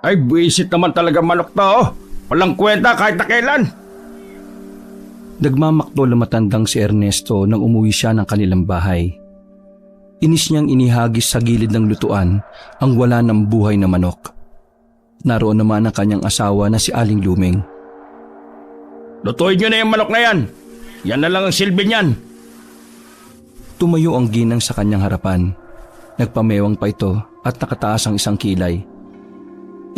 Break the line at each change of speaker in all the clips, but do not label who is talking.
Ay, buwisit naman talaga manok to. Oh. Walang kwenta kahit na kailan.
Nagmamakdo ang matandang si Ernesto nang umuwi siya ng kanilang bahay. Inis niyang inihagis sa gilid ng lutuan ang wala ng buhay na manok. Naroon naman ang kanyang asawa na si Aling Luming.
Lutuin nyo na yung manok na yan. Yan na lang ang silbi niyan.
Tumayo ang ginang sa kanyang harapan. Nagpamewang pa ito at nakataas ang isang kilay.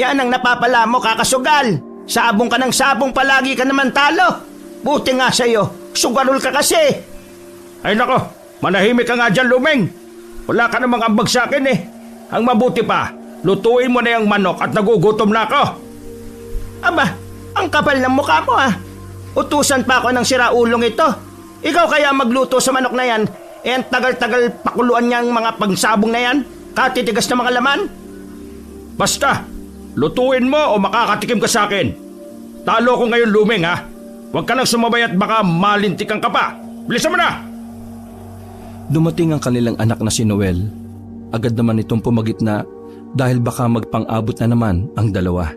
Yan ang napapala mo, kakasugal. Sabong ka ng sabong, palagi ka naman talo. Buti nga sa'yo, sugarol ka kasi.
Ay nako, manahimik ka nga dyan, Luming. Wala ka namang ambag sa akin eh. Ang mabuti pa, lutuin mo na yung manok at nagugutom na ako.
Aba, ang kapal ng mukha mo ah. Utusan pa ako ng siraulong ito. Ikaw kaya magluto sa manok na yan, eh ang tagal-tagal pakuluan niyang mga pangsabong na yan, katitigas na mga laman.
Basta, lutuin mo o makakatikim ka sa akin. Talo ko ngayon, Luming ha. Huwag ka nang sumabay at baka malintikan ka pa. Bilisan mo na!
Dumating ang kanilang anak na si Noel. Agad naman itong pumagitna dahil baka magpang-abot na naman ang dalawa.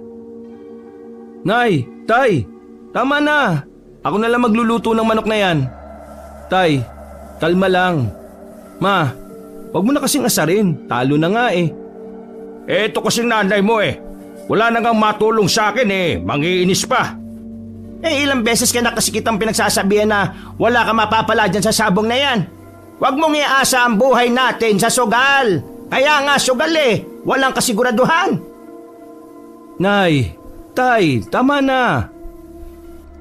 Nay! Tay! Tama na! Ako na lang magluluto ng manok na yan. Tay, kalma lang. Ma, wag mo na kasing asarin. Talo na nga eh.
Ito kasing nanay mo eh. Wala na ngang matulong sa akin eh. Mangiinis pa.
Eh ilang beses ka na kasi kitang pinagsasabihan na wala ka mapapala dyan sa sabong na yan. Huwag mong iasa ang buhay natin sa sugal. Kaya nga sugal eh, walang kasiguraduhan.
Nay, tay, tama na.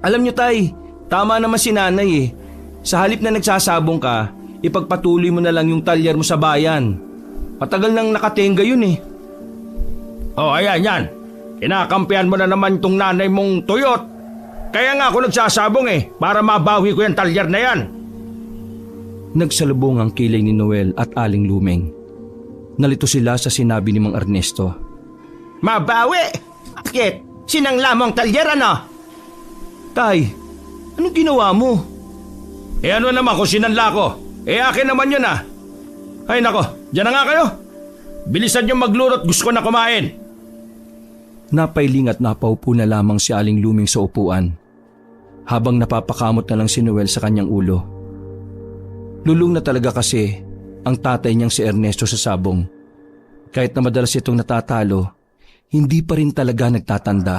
Alam niyo tay, tama naman si nanay eh. Sa halip na nagsasabong ka, ipagpatuloy mo na lang yung talyar mo sa bayan. Matagal nang nakatenga yun eh.
Oh, ayan yan. Kinakampihan mo na naman itong nanay mong tuyot. Kaya nga ako nagsasabong eh, para mabawi ko yung talyar na yan.
Nagsalubong ang kilay ni Noel at Aling Luming. Nalito sila sa sinabi ni Mang Ernesto.
Mabawi? Bakit? Sinangla mo ang talyar ano?
Tay, anong ginawa mo?
Eh ano naman kung sinanla ko? Eh akin naman yun ah. Ay nako, dyan na nga kayo. Bilisan nyo maglurot, gusto ko na kumain.
Napailing at napaupo na lamang si Aling Luming sa upuan, habang napapakamot na lang si Noel sa kanyang ulo. Lulong na talaga kasi ang tatay niyang si Ernesto sa sabong. Kahit na madalas itong natatalo, hindi pa rin talaga nagtatanda.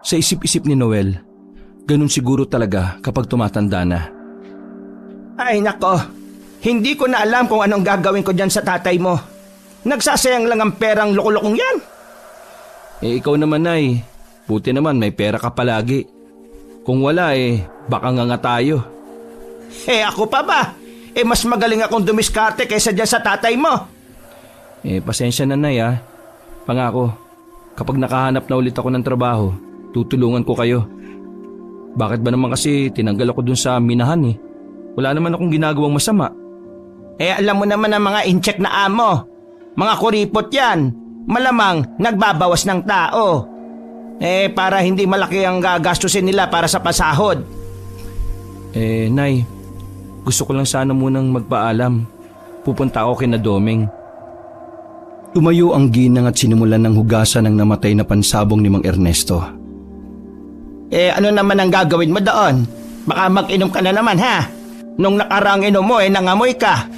Sa isip-isip ni Noel, ganun siguro talaga kapag tumatanda na.
Ay nako, hindi ko na alam kung anong gagawin ko dyan sa tatay mo. Nagsasayang lang ang perang loko-lokong yan.
Eh ikaw naman ay, buti naman may pera ka palagi. Kung wala baka nga tayo.
Eh ako pa ba? Eh mas magaling akong dumiskarte kaysa dyan sa tatay mo.
Pasensya na nay ah. Pangako, kapag nakahanap na ulit ako ng trabaho, tutulungan ko kayo. Bakit ba naman kasi tinanggal ako dun sa minahan eh? Wala naman akong ginagawang masama.
Eh alam mo naman ang mga incheck na amo. Mga kuripot yan. Malamang nagbabawas ng tao. Para hindi malaki ang gagastusin nila para sa pasahod.
Nay, gusto ko lang sana munang magpaalam. Pupunta ako kina Doming. Tumayo ang ginang at sinimulan ng hugasan ng namatay na pansabong ni Mang Ernesto.
Ano naman ang gagawin mo doon? Baka mag-inom ka na naman ha? Nung nakarang inom mo nangamoy ka.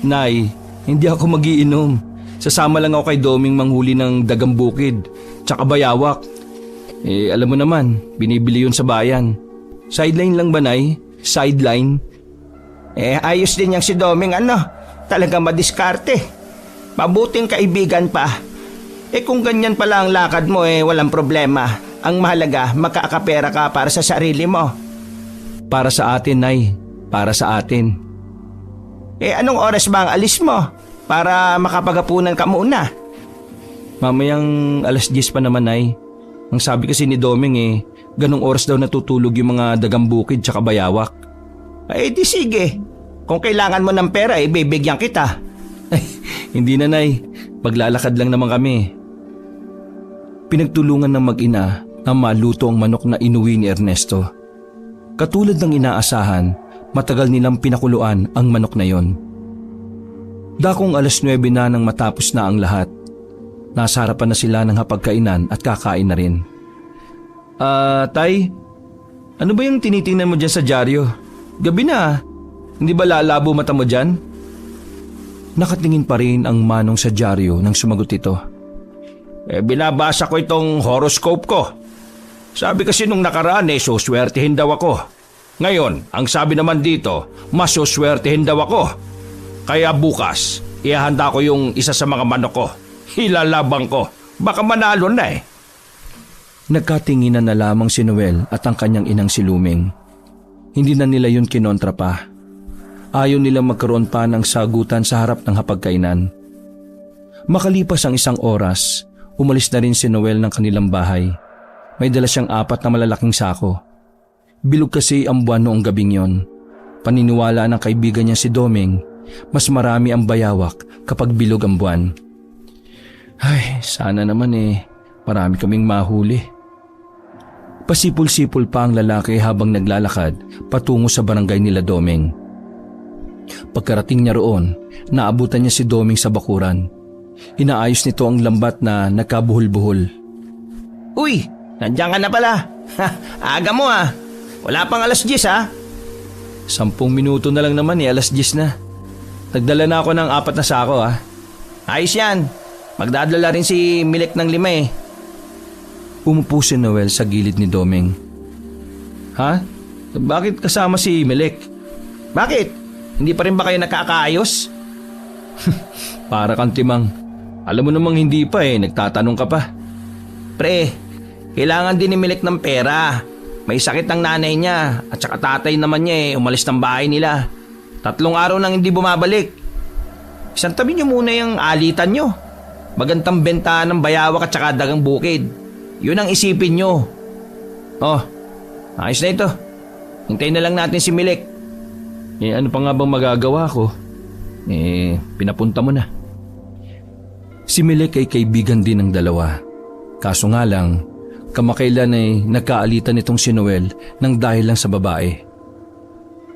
Nay, hindi ako magiinom. Sasama lang ako kay Doming manghuli ng dagang bukid, tsaka bayawak. Alam mo naman, binibili yun sa bayan. Sideline lang ba, Nay? Sideline?
Ayos din yang si Doming talagang madiskarte. Mabuting kaibigan pa. Kung ganyan pala ang lakad mo walang problema. Ang mahalaga, makakapera ka para sa sarili mo.
Para sa atin, Nay. Para sa atin.
Anong oras ba ang alis mo? Para makapagapunan ka muna.
Mamayang 10:00 pa naman, Nay. Ang sabi kasi ni Doming ganong oras daw natutulog yung mga dagang bukid tsaka bayawak.
Di sige. Kung kailangan mo ng pera bibigyan kita.
Hindi na, Nay. Maglalakad lang naman kami. Pinagtulungan ng mag-ina na maluto ang manok na inuwi ni Ernesto. Katulad ng inaasahan, matagal nilang pinakuluan ang manok na yon. Dakong 9:00 na nang matapos na ang lahat. Nasa harapan na sila ng hapagkainan at kakain na rin. Tay, ano ba yung tinitingnan mo dyan sa dyaryo? Gabi na, hindi ba lalabo mata mo dyan? Nakatingin pa rin ang manong sa dyaryo nang sumagot ito.
Binabasa ko itong horoscope ko. Sabi kasi nung nakaraan suswertehin daw ako. Ngayon, ang sabi naman dito, mas suswertehin daw ako. Kaya bukas, ihahanda ko yung isa sa mga manok ko. Ilalabang ko. Baka manalo na eh.
Nagkatinginan na lamang si Noel at ang kanyang inang si Luming. Hindi na nila yun kinontra pa. Ayaw nilang magkaroon pa ng sagutan sa harap ng hapagkainan. Makalipas ang 1 oras, umalis na rin si Noel ng kanilang bahay. May dala siyang 4 na malalaking sako. Bilog kasi ang buwan noong gabing yon. Paniniwala ng kaibigan niya si Doming, mas marami ang bayawak kapag bilog ang buwan. Ay, sana naman marami kaming mahuli. Pasipul-sipul pa ang lalaki habang naglalakad patungo sa barangay nila Doming. Pagkarating niya roon, naabutan niya si Doming sa bakuran. Inaayos nito ang lambat na nagkabuhol-buhol.
Uy, nandiyan ka na pala. Aga mo Wala pang 10:00
10 minuto na lang naman 10:10 na. Nagdala na ako ng 4 na sako
Ayos yan. Magdadala rin si Milek ng 5
Umupo si Noel sa gilid ni Doming. Ha? Bakit kasama si Milek?
Bakit? Hindi pa rin ba kayo nakakaayos?
Para kang timang. Alam mo namang hindi pa nagtatanong ka pa.
Pre, kailangan din ni Milek ng pera. May sakit ang nanay niya at saka tatay naman niya umalis ng bahay nila. 3 araw nang hindi bumabalik. Isang tabi niyo muna yung alitan niyo. Magandang bentahan ng bayawak at saka dagang bukid. Yun ang isipin niyo. Oh, ayos na ito. Hintayin na lang natin si Milek.
Ano pa nga bang magagawa ko? Pinapunta mo na. Si Milek ay kaibigan din ng dalawa. Kaso nga lang, kamakailan nagkaalitan itong si Noel nang dahil lang sa babae.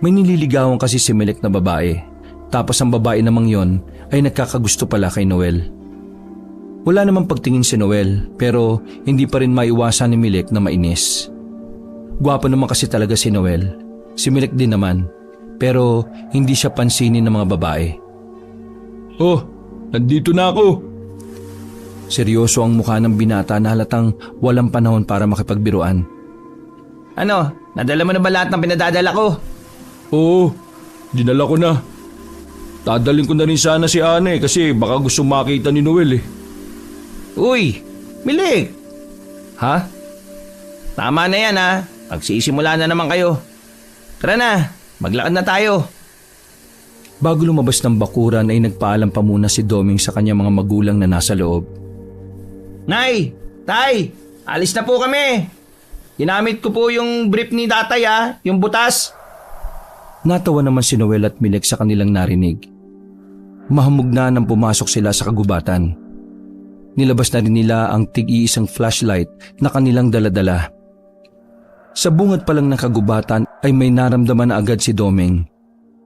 May nililigawan kasi si Milek na babae, tapos ang babae namang yon ay nagkakagusto pala kay Noel. Wala namang pagtingin si Noel, pero hindi pa rin maiwasan ni Milek na mainis. Gwapo naman kasi talaga si Noel. Si Milek din naman, pero hindi siya pansinin ng mga babae. Oh, nandito na ako. Seryoso ang mukha ng binata na halatang walang panahon para makipagbiruan.
Ano, nadala mo na ba lahat ng pinadadala ko?
Oo, dinala ko na. Dadalhin ko na rin sana si Ana kasi baka gusto makita ni Noel
Uy, Milek!
Ha?
Tama na yan Magsisimula na naman kayo. Tara na, maglakad na tayo.
Bago lumabas ng bakuran ay nagpaalam pa muna si Doming sa kanyang mga magulang na nasa loob.
Nay! Tay! Alis na po kami! Ginamit ko po yung brief ni tatay yung butas.
Natawa naman si Noel at Milek sa kanilang narinig. Mahamog na nang pumasok sila sa kagubatan. Nilabas na rin nila ang tig-iisang flashlight na kanilang daladala. Sa bungad pa lang ng kagubatan ay may naramdaman na agad si Doming.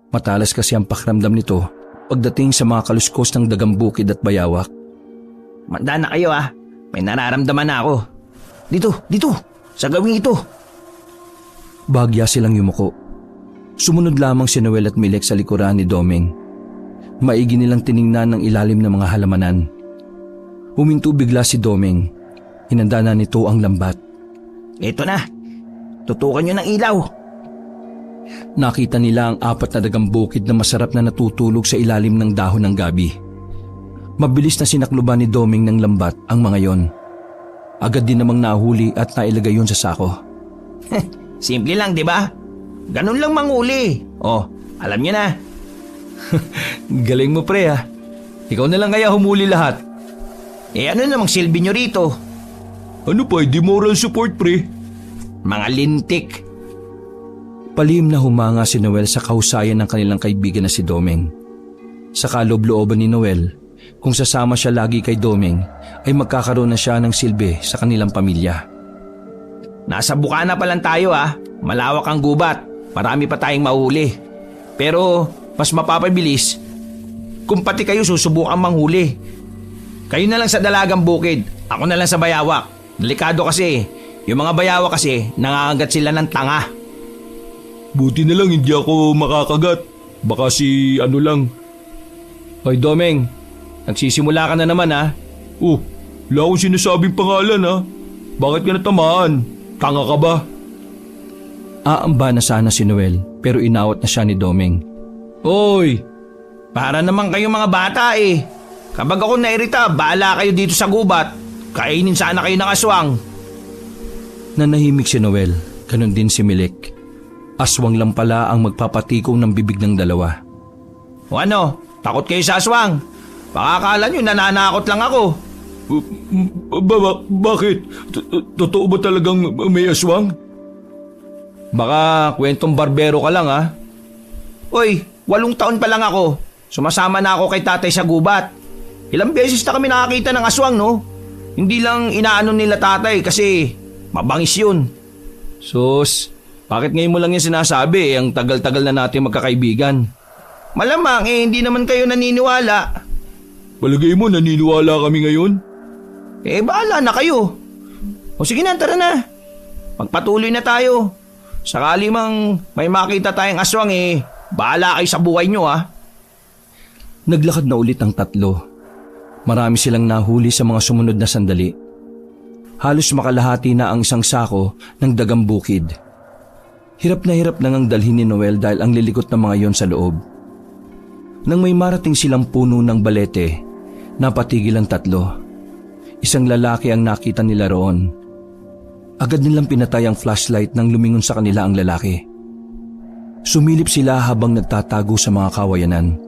Matalas kasi ang pakiramdam nito pagdating sa mga kaluskos ng dagang bukid at bayawak.
Manda na kayo May nararamdaman na ako. Dito, sa gawing ito.
Bahagya silang yumuko. Sumunod lamang si Noel at Milek sa likuran ni Doming. Maigi nilang tiningnan ng ilalim ng mga halamanan. Huminto bigla si Doming. Hinanda na nito ang lambat.
Ito na. Tutukan nyo ng ilaw.
Nakita nila ang 4 na dagang bukid na masarap na natutulog sa ilalim ng dahon ng gabi. Mabilis na sinakluban ni Doming ng lambat ang mga yon. Agad din namang nahuli at nailagay yon sa sako.
Simple lang, di ba? Ganun lang manghuli. Oh, alam nyo na.
Galing mo pre Ikaw na lang kaya humuli lahat.
Ano namang silbi nyo rito?
Ano pa, di moral support pre?
Mga lintik.
Palihim na humanga si Noel sa kahusayan ng kanilang kaibigan na si Doming. Sa kaloob-looban ni Noel, kung sasama siya lagi kay Doming, ay magkakaroon na siya ng silbi sa kanilang pamilya.
Nasa bukana pa lang tayo Malawak ang gubat. Marami pa tayong mahuli. Pero mas mapapabilis kung pati kayo susubukan manghuli. Kayo na lang sa Dalagang Bukid. Ako na lang sa Bayawak. Delikado kasi. Yung mga Bayawak kasi, nangangagat sila ng tanga.
Buti na lang hindi ako makakagat. Baka si ano lang.
Hoy Domeng, nagsisimula ka na naman ha.
Oh, wala akong sinasabing pangalan ha. Bakit ka natamaan? Tanga ka ba?
Aamba na sana si Noel pero inawat na siya ni Domeng.
Oy, para naman kayong mga bata eh. Kapag ako nairita, bahala kayo dito sa gubat. Kainin sana kayo ng aswang.
Nanahimik si Noel, ganun din si Milik. Aswang lang pala ang magpapatikong ng bibig ng dalawa.
O ano, takot kayo sa aswang? Baka akala nyo nananakot lang ako.
Bakit? Totoo ba talagang may aswang?
Baka kwentong barbero ka lang ha.
Uy, 8 taon pa lang ako. Sumasama na ako kay tatay sa gubat. Ilang beses na kami nakakita ng aswang, no? Hindi lang inaano nila tatay kasi mabangis yun.
Sus, bakit ngayon mo lang yung sinasabi ang tagal-tagal na natin magkakaibigan?
Malamang hindi naman kayo naniniwala.
Palagay mo naniniwala kami ngayon?
Bahala na kayo. O sige na, tara na. Magpatuloy na tayo. Sakali mang may makita tayong aswang bahala kayo sa buhay nyo ha.
Naglakad na ulit ang tatlo. Marami silang nahuli sa mga sumunod na sandali. Halos makalahati na ang isang sako ng dagang bukid. Hirap na ang dalhin ni Noel dahil ang lilikot ng mga yon sa loob. Nang may marating silang puno ng balete, napatigil ang tatlo. Isang lalaki ang nakita nila roon. Agad nilang pinatay ang flashlight nang lumingon sa kanila ang lalaki. Sumilip sila habang nagtatago sa mga kawayanan.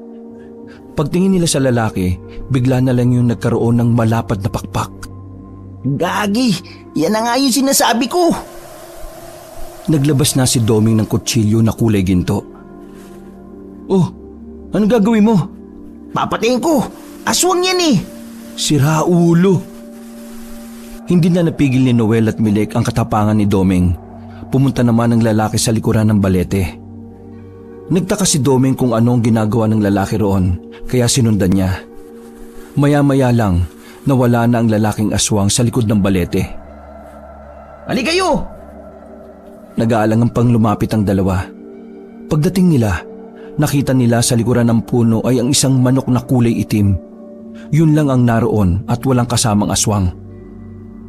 Pagtingin nila sa lalaki, bigla na lang yung nagkaroon ng malapad na pakpak.
Gagi, yan na nga yung sinasabi ko.
Naglabas na si Doming ng kutsilyo na kulay ginto. Oh, anong gagawin mo?
Papatayin ko, aswang yan
Sira ulo. Hindi na napigil ni Noel at Milik ang katapangan ni Doming. Pumunta naman ang lalaki sa likuran ng balete. Nagtaka si Doming kung anong ginagawa ng lalaki roon, kaya sinundan niya. Maya-maya lang, nawala na ang lalaking aswang sa likod ng balete.
Ali kayo!
Nag-aalangang pang lumapit ang dalawa. Pagdating nila, nakita nila sa likuran ng puno ay ang isang manok na kulay itim. Yun lang ang naroon at walang kasamang aswang.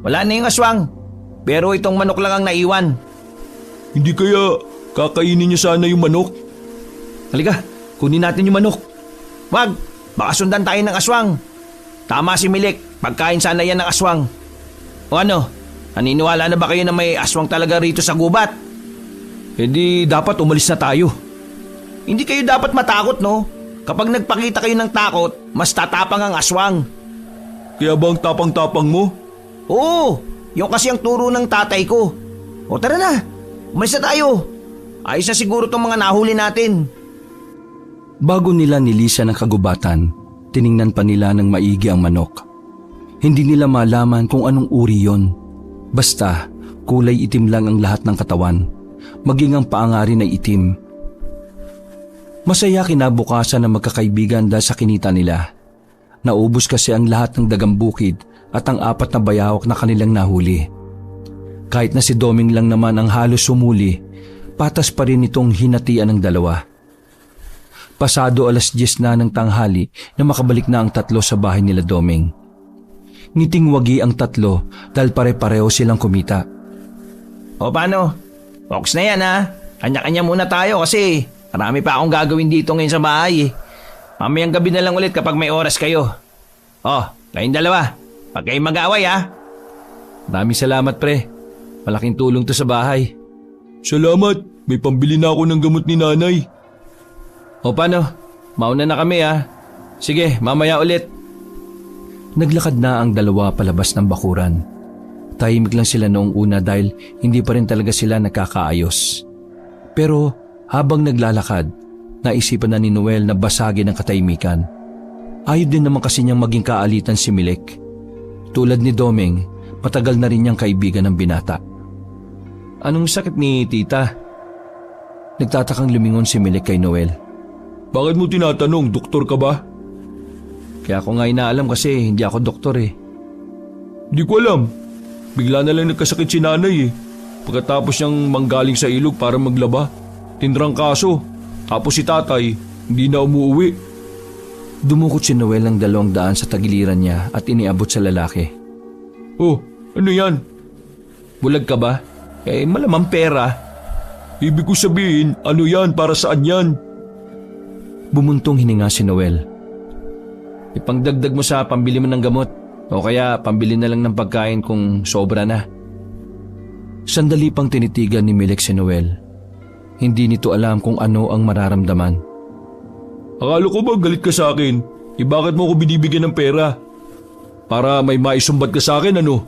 Wala na yung aswang, pero itong manok lang ang naiwan.
Hindi kaya kakainin niya sana yung manok?
Halika, kunin natin yung manok.
Wag, baka sundan tayo ng aswang. Tama si Milik, pagkain sana yan ng aswang. O ano, naniniwala na ba kayo na may aswang talaga rito sa gubat?
Di dapat umalis na tayo.
Hindi kayo dapat matakot, no? Kapag nagpakita kayo ng takot, mas tatapang ang aswang.
Kaya ba ang tapang-tapang mo?
Oo, yung kasi ang turo ng tatay ko. O tara na, umalis na tayo. Ayos na siguro tong mga nahuli natin.
Bago nila nilisan ang kagubatan, tiningnan pa nila ng maigi ang manok. Hindi nila malaman kung anong uri yon. Basta, kulay itim lang ang lahat ng katawan, maging ang paangarin ay itim. Masaya kinabukasan na magkakaibigan dahil sa kinita nila. Naubos kasi ang lahat ng dagang bukid at ang 4 na bayawak na kanilang nahuli. Kahit na si Doming lang naman ang halos sumuli, patas pa rin itong hinatian ng dalawa. Pasado 10:00 na ng tanghali na makabalik na ang tatlo sa bahay nila Doming. Ngiting wagi ang tatlo dahil pare-pareho silang kumita.
O paano? Focus na yan ha. Kanya-kanya muna tayo kasi marami pa akong gagawin dito ngayon sa bahay. Mamayang gabi na lang ulit kapag may oras kayo. Kayong dalawa, pag kayo mag-aaway ha.
Maraming salamat pre. Malaking tulong to sa bahay.
Salamat, may pambili na ako ng gamot ni nanay.
O paano? Mauna na kami ha. Sige, mamaya ulit. Naglakad na ang dalawa palabas ng bakuran. Tahimik lang sila noong una dahil hindi pa rin talaga sila nakakaayos. Pero habang naglalakad, naisipan na ni Noel na basagin ang katahimikan. Ayaw din naman kasi niyang maging kaalitan si Milik. Tulad ni Doming, matagal na rin niyang kaibigan ng binata. Anong sakit ni tita? Nagtatakang lumingon si Milik kay Noel.
Bakit mo tinatanong, doktor ka ba?
Kaya ako nga inaalam kasi hindi ako doktor eh.
Di ko alam. Bigla na lang nagkasakit si nanay eh. Pagkatapos niyang manggaling sa ilog para maglaba, tinrang kaso. Tapos si tatay, hindi na umuwi.
Dumukot si Noel ng 200 sa tagiliran niya at iniabot sa lalaki.
Oh, ano yan?
Bulag ka ba? Malamang pera.
Ibig ko sabihin, ano yan? Para saan yan?
Bumuntong hininga si Noel. Ipangdagdag mo sa pambili mo ng gamot o kaya pambili na lang ng pagkain kung sobra na. Sandali pang tinitigan ni Milek si Noel. Hindi nito alam kung ano ang mararamdaman.
Akala ko ba galit ka sa akin? Bakit mo ako binibigyan ng pera? Para may maisumbat ka sa akin ano?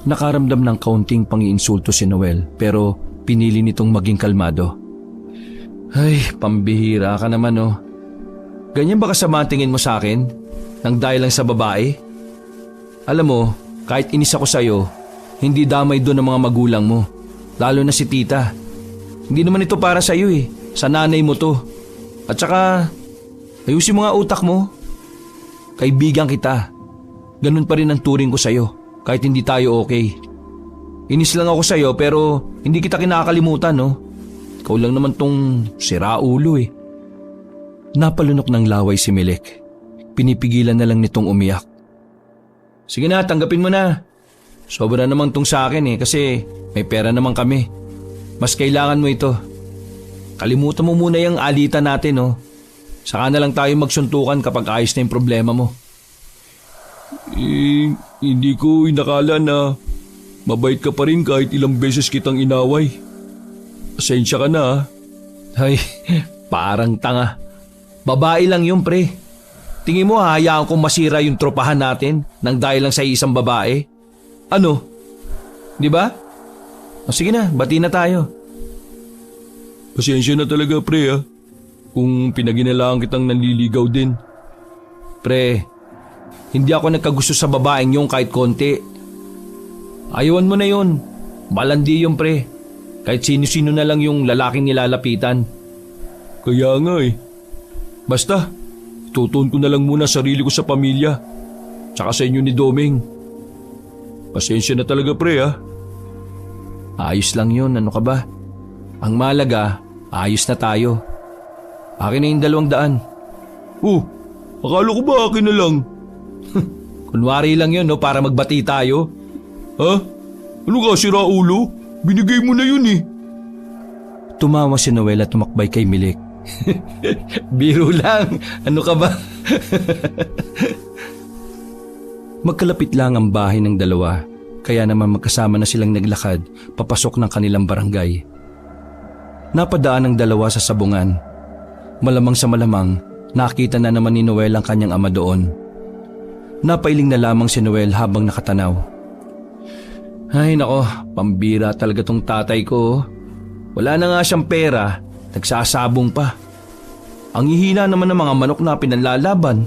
Nakaramdam ng kaunting pang-iinsulto si Noel pero pinili nitong maging kalmado. Ay, pambihira ka naman oh. Ganyan ba kasama tingin mo sa akin? Nang dahil lang sa babae? Alam mo, kahit inis ako sa'yo, hindi damay doon ng mga magulang mo. Lalo na si tita. Hindi naman ito para sa'yo eh. Sa nanay mo to. At saka, ayusin mo nga utak mo. Kaibigan kita. Ganun pa rin ang turing ko sa'yo, kahit hindi tayo okay. Inis lang ako sa'yo pero hindi kita kinakalimutan no. Ikaw lang naman tong siraulo eh. Napalunok ng laway si Milek. Pinipigilan na lang nitong umiyak. Sige na, tanggapin mo na. Sobra naman tong sa akin eh kasi may pera naman kami. Mas kailangan mo ito. Kalimutan mo muna yung alitan natin no. Saka na lang tayo magsuntukan kapag ayos na yung problema mo.
Hindi ko inakala na mabait ka pa rin kahit ilang beses kitang inaway. Pasensya ka na ha.
Ay, parang tanga. Babae lang yun pre. Tingin mo hahayaan kong masira yung tropahan natin nang dahil lang sa isang babae? Ano? Di ba? O sige na, bati na tayo.
Pasensya na talaga pre ha. Kung pinaginalaan kitang nanliligaw din.
Pre, hindi ako nagkagusto sa babaeng yung kahit konti. Ayawan mo na yun. Malandi yung pre. Kahit sino-sino na lang yung lalaking nilalapitan.
Kaya nga eh. Basta, tutuon ko na lang muna sarili ko sa pamilya. Tsaka sa inyo ni Doming. Pasensya na talaga pre ha.
Ayos lang yun, ano ka ba? Ang malaga, ayos na tayo. Akin na yung 200.
Oh, akala ko ba akin na lang?
Kunwari lang yun no, para magbati tayo.
Ha? Ano ka, sira ulo? Binigay mo na yun eh.
Tumawa si Noel at tumakbay kay Milek. Biro lang, ano ka ba? Magkalapit lang ang bahay ng dalawa, kaya naman magkasama na silang naglakad papasok ng kanilang barangay. Napadaan ang dalawa sa sabungan. Malamang sa malamang, nakita na naman ni Noel ang kanyang ama doon. Napailing na lamang si Noel habang nakatanaw. Ay nako, pambira talaga tong tatay ko. Wala na nga siyang pera, nagsasabong pa. Ang hihina naman ng mga manok na pinanlalaban.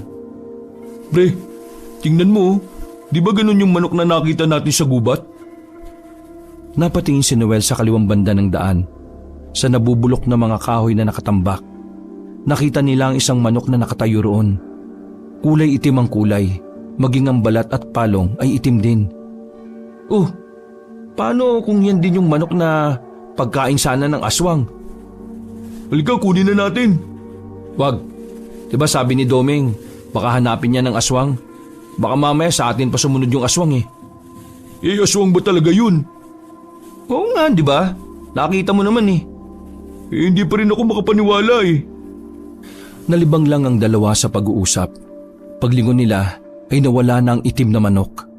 Pre, tingnan mo, di ba ganun yung manok na nakita natin sa gubat?
Napatingin si Noel sa kaliwang banda ng daan, sa nabubulok na mga kahoy na nakatambak. Nakita nila ang isang manok na nakatayo roon. Kulay itim ang kulay, maging ang balat at palong ay itim din. Oh, paano kung yan din yung manok na pagkain sana ng aswang?
Halika, kunin na natin.
Wag, diba sabi ni Doming, baka hanapin niya ng aswang. Baka mamaya sa atin pa sumunod yung aswang eh.
Aswang ba talaga yun?
Oo nga, diba? Nakita mo naman eh.
Hindi pa rin ako makapaniwala eh.
Nalibang lang ang dalawa sa pag-uusap. Paglingon nila ay nawala na ang itim na manok.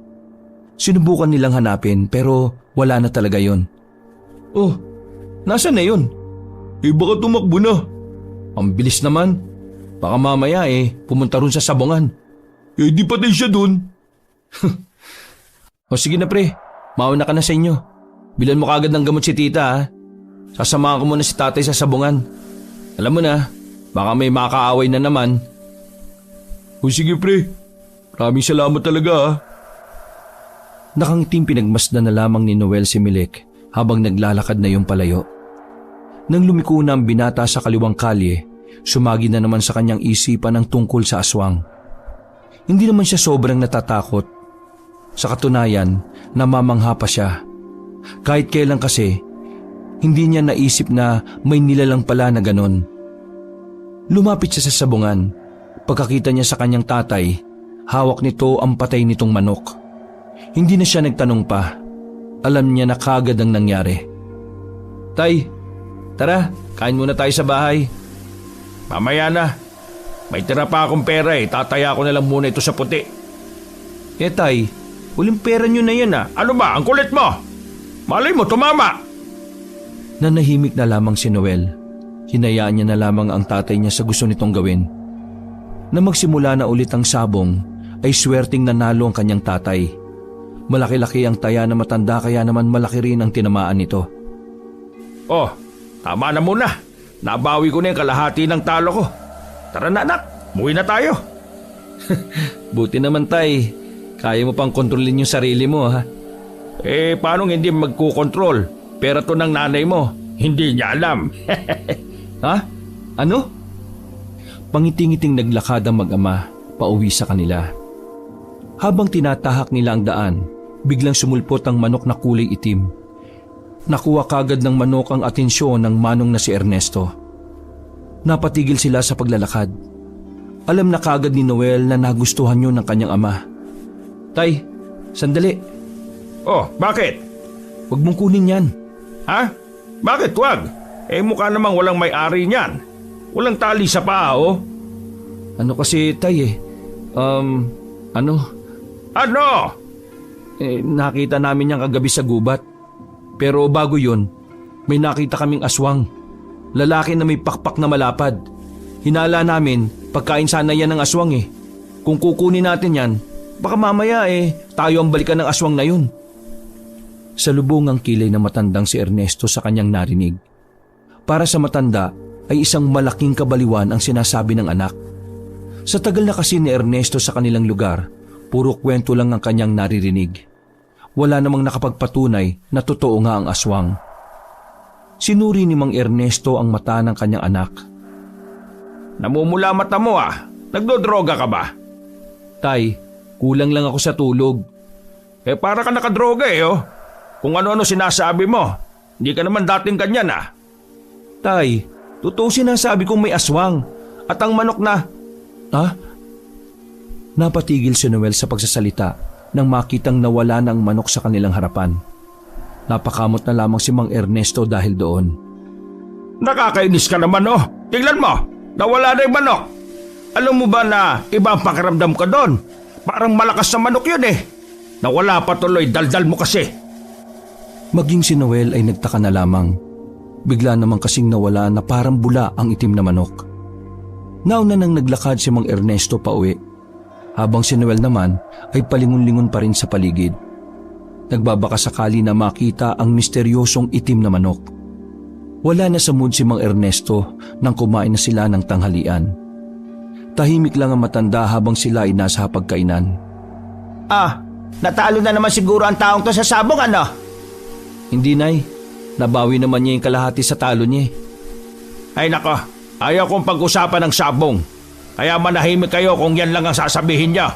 Sinubukan nilang hanapin pero wala na talaga yon. Oh, nasaan na yun?
Baka tumakbo na.
Ang bilis naman. Baka mamaya pumunta ron sa sabungan.
Di patay siya dun.
O sige na pre, mauna ka na sa inyo. Bilan mo kagad ng gamot si tita ha. Sasamahan ko muna si tatay sa sabungan. Alam mo na, baka may makaaway na naman.
O sige pre, maraming salamat talaga ha.
Nakangiting pinagmasdan na lamang ni Noel si Milek habang naglalakad na yung palayo. Nang lumiko na ang binata sa kaliwang kalye, sumagi na naman sa kanyang isipan ang tungkol sa aswang. Hindi naman siya sobrang natatakot. Sa katunayan, namamangha pa siya. Kahit kailan kasi, hindi niya naisip na may nilalang pala na ganon. Lumapit siya sa sabungan. Pagkakita niya sa kanyang tatay, hawak nito ang patay nitong manok. Hindi na siya nagtanong pa. Alam niya na kagad ang nangyari. Tay, tara, kain muna tayo sa bahay.
Mamaya na. May tira pa akong pera tataya ko na lang muna ito sa puti.
Tay, huling pera niyo na yan
Ano ba, ang kulit mo? Malay mo, tumama.
Nanahimik na lamang si Noel. Hinayaan niya na lamang ang tatay niya sa gusto nitong gawin. Na magsimula na ulit ang sabong, ay swerteng nanalo ang kanyang tatay. Malaki-laki ang taya na matanda kaya naman malaki rin ang tinamaan nito.
Oh, tama na muna. Nabawi ko na yung kalahati ng talo ko. Tara na anak, muwi na tayo.
Buti naman tay, kaya mo pang kontrolin yung sarili mo
Paano hindi magkukontrol? Pera to ng nanay mo, hindi niya alam.
Ha? Ano? Pangiting-iting naglakad ang mag-ama pauwi sa kanila. Habang tinatahak nila ang daan, biglang sumulpot ang manok na kulay itim. Nakuha kagad ng manok ang atensyon ng manong na si Ernesto. Napatigil sila sa paglalakad. Alam na kagad ni Noel na nagustuhan yun ng kanyang ama. Tay, sandali.
Oh, bakit?
Huwag mong kunin yan.
Ha? Bakit wag? Mukha namang walang may-ari niyan. Walang tali sa paa, oh.
Ano kasi, tay Ano? Nakita namin yan kagabi sa gubat. Pero bago yun, may nakita kaming aswang. Lalaki na may pakpak na malapad. Hinala namin, pagkain sana yan ng aswang Kung kukunin natin yan, baka mamaya tayo ang balikan ng aswang na yun. Salubong ang kilay na matandang si Ernesto sa kanyang narinig. Para sa matanda ay isang malaking kabaliwan ang sinasabi ng anak. Sa tagal na kasi ni Ernesto sa kanilang lugar, puro kwento lang ang kanyang naririnig. Wala namang nakapagpatunay na totoo nga ang aswang. Sinuri ni Mang Ernesto ang mata ng kanyang anak.
Namumula mata mo Nagdodroga ka ba?
Tay, kulang lang ako sa tulog.
Para ka nakadroga Kung ano-ano sinasabi mo. Hindi ka naman dating ganyan
Tay, totoo sinasabi kong may aswang. At ang manok na... Napatigil si Noel sa pagsasalita nang makitang nawala na ang manok sa kanilang harapan. Napakamot na lamang si Mang Ernesto dahil doon.
Nakakainis ka naman Tingnan mo, nawala na yung manok. Alam mo ba na iba ang pakiramdam ka doon? Parang malakas na manok yun Nawala pa tuloy, daldal mo kasi.
Maging si Noel ay nagtaka na lamang. Bigla namang kasing nawala na parang bula ang itim na manok. Nauna nang naglakad si Mang Ernesto pauwi. Habang si Noel naman ay palingon-lingon pa rin sa paligid. Nagbabaka sakali na makita ang misteryosong itim na manok. Wala na sa mood si Mang Ernesto nang kumain na sila ng tanghalian. Tahimik lang ang matanda habang sila ay nasa hapagkainan.
Natalo na naman siguro ang taong to sa sabong
Hindi, Nay. Nabawi naman niya yung kalahati sa talo niya.
Ay nako, ayaw kong pag-usapan ng sabong. Kaya manahimik kayo kung yan lang ang sasabihin niya.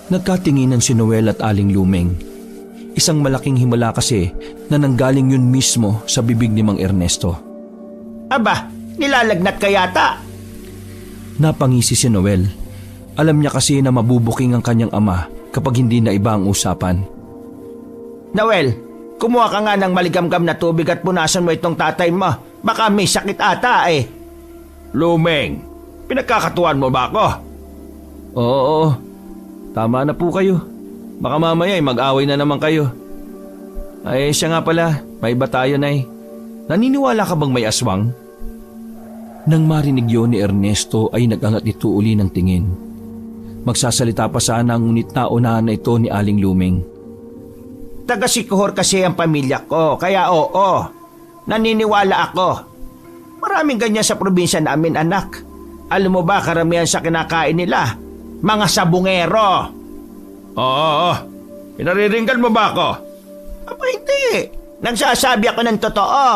Nagkatinginan si Noel at Aling Lumeng. Isang malaking himala kasi na nanggaling yun mismo sa bibig ni Mang Ernesto.
Aba, nilalagnat ka yata.
Napangisi si Noel. Alam niya kasi na mabubuking ang kanyang ama kapag hindi na iba ang usapan.
Noel, kumuha ka nga ng maligamgam na tubig at punasan mo itong tatay mo. Baka may sakit ata
Lumeng, pinagkakatuan mo ba ako?
Oo. Tama na po kayo. Baka mamaya mag-away na naman kayo. Ay, siya nga pala. May iba tayo, Nay. Naniniwala ka bang may aswang? Nang marinig yun ni Ernesto ay nag-angat ito uli ng tingin. Magsasalita pa sana ngunit naunahan na ito ni Aling Lumeng.
Taga-Sikohor kasi ang pamilya ko, kaya oo. Naniniwala ako. Maraming ganyan sa probinsya namin, anak. Alam mo ba karamihan sa kinakain nila? Mga sabungero.
Oo. Pinariringgan mo ba ako?
Aba hindi. Nagsasabi ako ng totoo.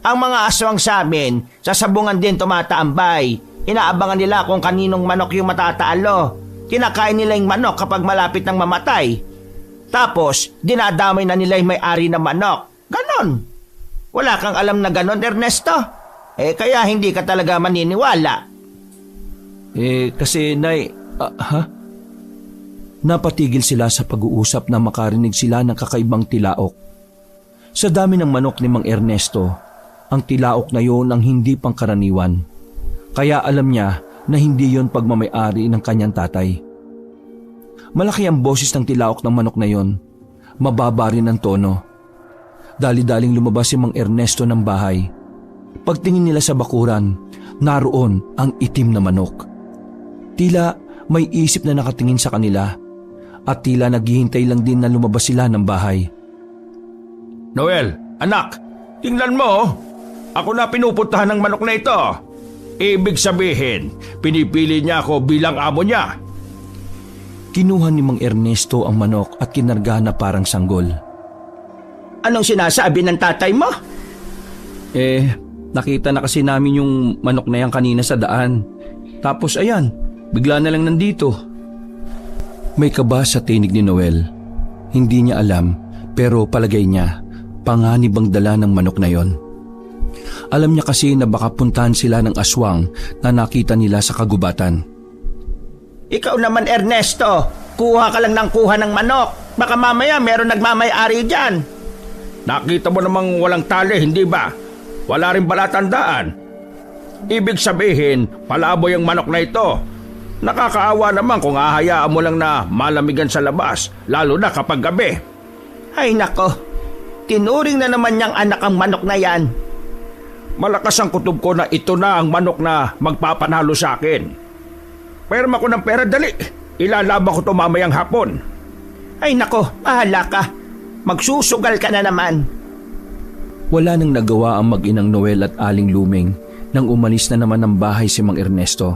Ang mga aswang sa amin, sa sabungan din tumatambay. Inaabangan nila kung kaninong manok yung matatalo. kinakain nila yung manok kapag malapit ng mamatay. Tapos, dinadamay na nila yung may-ari ng manok. Ganon. Wala kang alam na ganon, Ernesto? Kaya hindi ka talaga maniniwala.
Kasi Nay, Napatigil sila sa pag-uusap na makarinig sila ng kakaibang tilaok. Sa dami ng manok ni Mang Ernesto, ang tilaok na yon ang hindi pangkaraniwan. Kaya alam niya na hindi yon pagmamay-ari ng kanyang tatay. Malaki ang boses ng tilaok ng manok na yon. Mababa rin ang tono. Dali-daling lumabas si Mang Ernesto ng bahay. Pagtingin nila sa bakuran, naroon ang itim na manok. Tila may isip na nakatingin sa kanila at tila naghihintay lang din na lumabas sila ng bahay.
Noel, anak, tingnan mo. Ako na pinupuntahan ng manok na ito. Ibig sabihin, pinipili niya ako bilang amo niya.
Kinuha ni Mang Ernesto ang manok at kinarga na parang sanggol.
Anong sinasabi ng tatay mo?
Nakita na kasi namin yung manok na yan kanina sa daan. Tapos ayan, bigla na lang nandito. May kaba sa tinig ni Noel. Hindi niya alam, pero palagay niya, panganib ang dala ng manok na yon. Alam niya kasi na baka puntahan sila ng aswang na nakita nila sa kagubatan.
Ikaw naman, Ernesto. Kuha ka lang ng kuha ng manok. Baka mamaya meron nagmamay-ari dyan.
Nakita mo namang walang tali, hindi ba? Wala rin palatandaan. Ibig sabihin, palaboy ang manok na ito. Nakakaawa naman kung hahayaan mo lang na malamigan sa labas, lalo na kapag gabi.
Ay nako, tinuring na naman niyang anak ang manok na yan.
Malakas ang kutob ko na ito na ang manok na magpapanalo sa akin. Perma ko ng pera, dali. Ilalaban ko ito mamayang hapon.
Ay nako, bahala ka. Magsusugal ka na naman.
Wala nang nagawa ang mag-inang Noel at Aling Luming nang umalis na naman ng bahay si Mang Ernesto.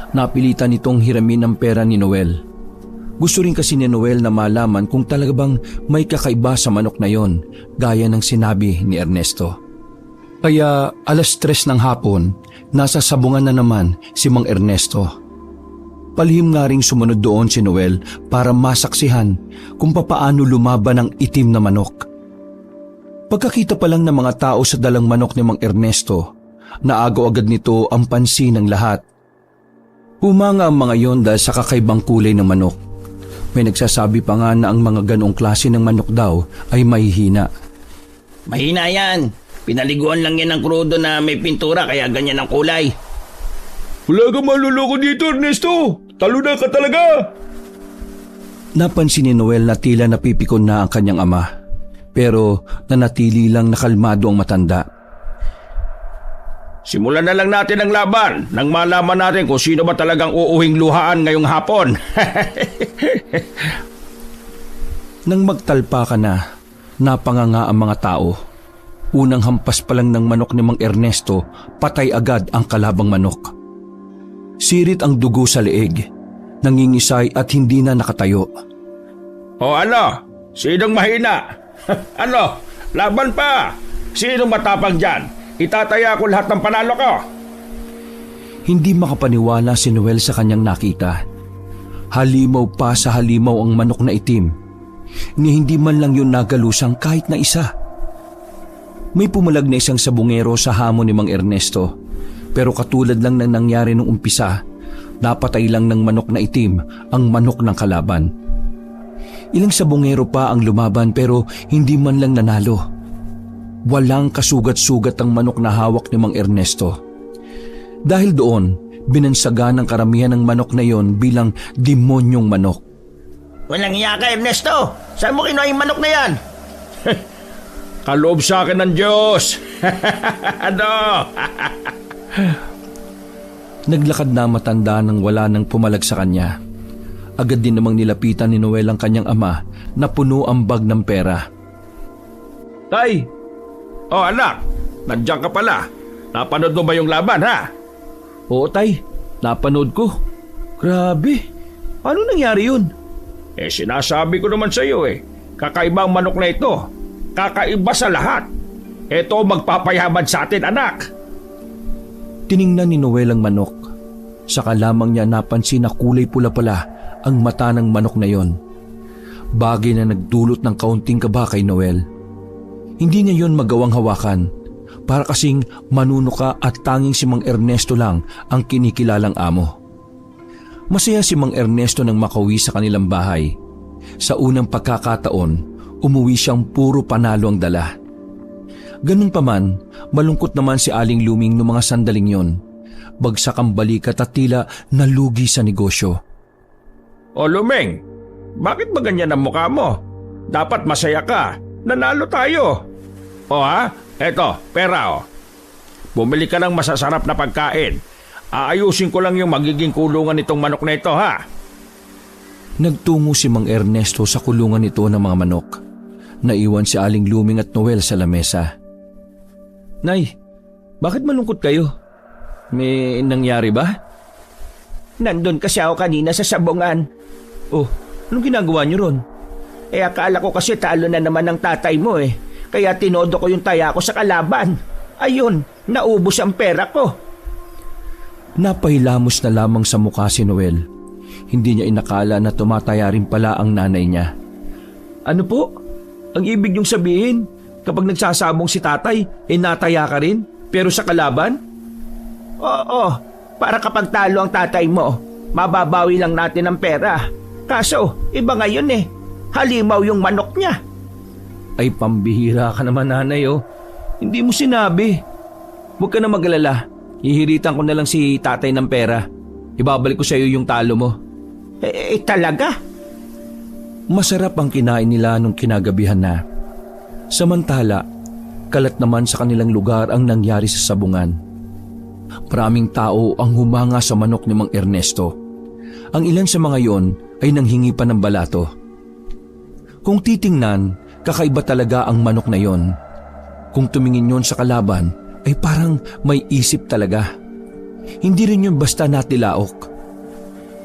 Napilitan itong hiramin ang pera ni Noel. Gusto rin kasi ni Noel na malaman kung talaga bang may kakaiba sa manok na yon, gaya ng sinabi ni Ernesto. Kaya 3:00 ng hapon, nasa sabungan na naman si Mang Ernesto. Palihim nga ring sumunod doon si Noel para masaksihan kung papaano lumaban ang itim na manok. Pagkakita pa lang ng mga tao sa dalang manok ni Mang Ernesto, naagaw agad nito ang pansin ng lahat. Humanga ang mga yon dahil sa kakaibang kulay ng manok. May nagsasabi pa nga na ang mga ganong klase ng manok daw ay mahihina.
Mahina yan. Pinaliguan lang yan ng krudo na may pintura kaya ganyan ang kulay.
Wala kang maluloko dito, Ernesto. Talunan ka talaga.
Napansin ni Noel na tila napipikon na ang kanyang ama. Pero nanatili lang nakalmado ang matanda.
Simulan na lang natin ang laban nang malaman natin kung sino ba talagang uuhing luhaan ngayong hapon.
Nang magtalpa ka na, napanganga ang mga tao. Unang hampas pa lang ng manok ni Mang Ernesto, patay agad ang kalabang manok. Sirit ang dugo sa leeg, nangingisay at hindi na nakatayo.
O ano? Sinong mahina? Ano? Laban pa! Sinong matapang dyan? Itataya ko lahat ng panalo ko.
Hindi makapaniwala si Noel sa kanyang nakita. Halimaw pa sa halimaw ang manok na itim. Ni hindi man lang yun nagalusang kahit na isa. May pumalag na isang sabungero sa hamon ni Mang Ernesto. Pero katulad lang ng nangyari nung umpisa, napatay lang ng manok na itim ang manok ng kalaban. Ilang sabungero pa ang lumaban pero hindi man lang nanalo. Walang kasugat-sugat ang manok na hawak ni Mang Ernesto. Dahil doon, binansaga ng karamihan ng manok na yon bilang demonyong manok.
Walang iya ka, Ernesto. Saan mo kinuha yung manok na yan?
Kaloob sa akin ng Diyos. Ano?
Naglakad na matanda nang wala nang pumalag sa kanya. Agad din namang nilapitan ni Noel ang kanyang ama na puno ang bag ng pera.
Tay! Oh anak, nandiyan ka pala. Napanood mo ba yung laban, ha?
Oo tay, napanood ko. Grabe, paano nangyari yun?
Sinasabi ko naman sa iyo kakaibang manok na ito. Kakaiba sa lahat. Ito magpapayaman sa atin, anak.
Tiningnan ni Noel ang manok. Saka lamang niya napansin na kulay pula pala ang mata ng manok na yon. Bagay na nagdulot ng kaunting kaba kay Noel. Hindi niya yon magawang hawakan para kasing manunuka at tanging si Mang Ernesto lang ang kinikilalang amo. Masaya si Mang Ernesto nang makauwi sa kanilang bahay. Sa unang pagkakataon, umuwi siyang puro panalo ang dala. Ganun pa man, malungkot naman si Aling Luming noong mga sandaling yon. Bagsak ang balikat at tila nalugi sa negosyo.
O Luming, bakit ba ganyan ang mukha mo? Dapat masaya ka. Nanalo tayo. O ha? Eto, pera o. Bumili ka ng masasarap na pagkain. Aayusin ko lang yung magiging kulungan nitong manok na ito ha.
Nagtungo si Mang Ernesto sa kulungan nito ng mga manok. Naiwan si Aling Luming at Noel sa lamesa. Nay, bakit malungkot kayo? May nangyari ba?
Nandun kasi ako kanina sa sabungan.
Oh, anong ginagawa niyo ron?
Akala ko kasi talo na naman ng tatay mo eh. Kaya tinodo ko yung taya ko sa kalaban. Ayun, naubos ang pera ko.
Napahilamos na lamang sa mukha si Noel. Hindi niya inakala na tumataya rin pala ang nanay niya. Ano po? Ang ibig niyong sabihin, kapag nagsasabong si tatay, nataya ka rin? Pero sa kalaban?
Oo, para kapag talo ang tatay mo, mababawi lang natin ang pera. Kaso, iba ngayon eh. Halimaw yung manok niya.
Ay pambihira ka naman nanay oh. Hindi mo sinabi. Huwag ka na mag-alala. Hihiritan ko na lang si tatay ng pera. Ibabalik ko sa iyo yung talo mo.
Talaga?
Masarap ang kinain nila nung kinagabihan na. Samantala, kalat naman sa kanilang lugar ang nangyari sa sabungan. Maraming tao ang humanga sa manok ni Mang Ernesto. Ang ilan sa mga yon ay nanghingi pa ng balato. Kung titingnan, kakaiba talaga ang manok na yon. Kung tumingin yon sa kalaban, ay parang may isip talaga. Hindi rin yun basta natilaok.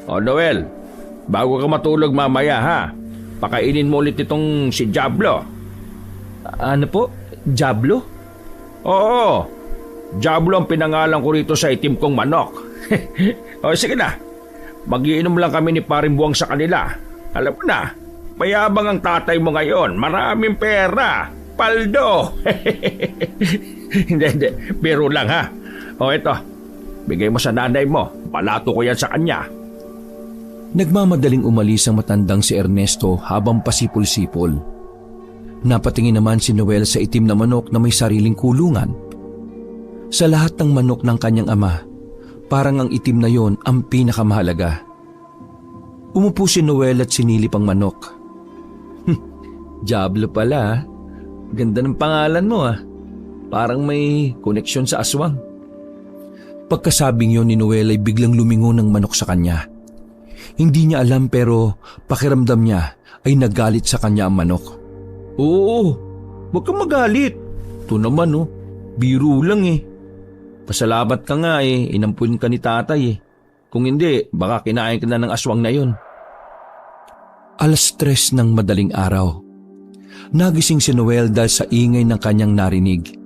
O Noel, bago ka matulog mamaya ha, pakainin mo ulit itong si Diablo.
Ano po? Diablo?
Oo, Diablo ang pinangalan ko rito sa itim kong manok. O sige na, magiinom lang kami ni Paring Buwang sa kanila. Alam mo na, mayabang ang tatay mo ngayon, maraming pera, paldo. Hindi, biro lang ha. O ito, bigay mo sa nanay mo, palato ko yan sa kanya.
Nagmamadaling umalis ang matandang si Ernesto habang pasipol-sipol. Napatingin naman si Noel sa itim na manok na may sariling kulungan. Sa lahat ng manok ng kanyang ama, parang ang itim na yon ang pinakamahalaga. Umupo si Noel at sinilip ang manok. Diablo pala. Ganda ng pangalan mo ah. Parang may koneksyon sa aswang. Pagkasabing yon ni Noel ay biglang lumingon ng manok sa kanya. Hindi niya alam pero pakiramdam niya ay nagalit sa kanya ang manok. Oo, huwag kang magalit. Ito naman oh, biro lang eh. Pasalamat ka nga eh, inampun ka ni tatay eh. Kung hindi, baka kinain ka na ng aswang na yon. 3:00 ng madaling araw. Nagising si Noel dahil sa ingay ng kanyang narinig.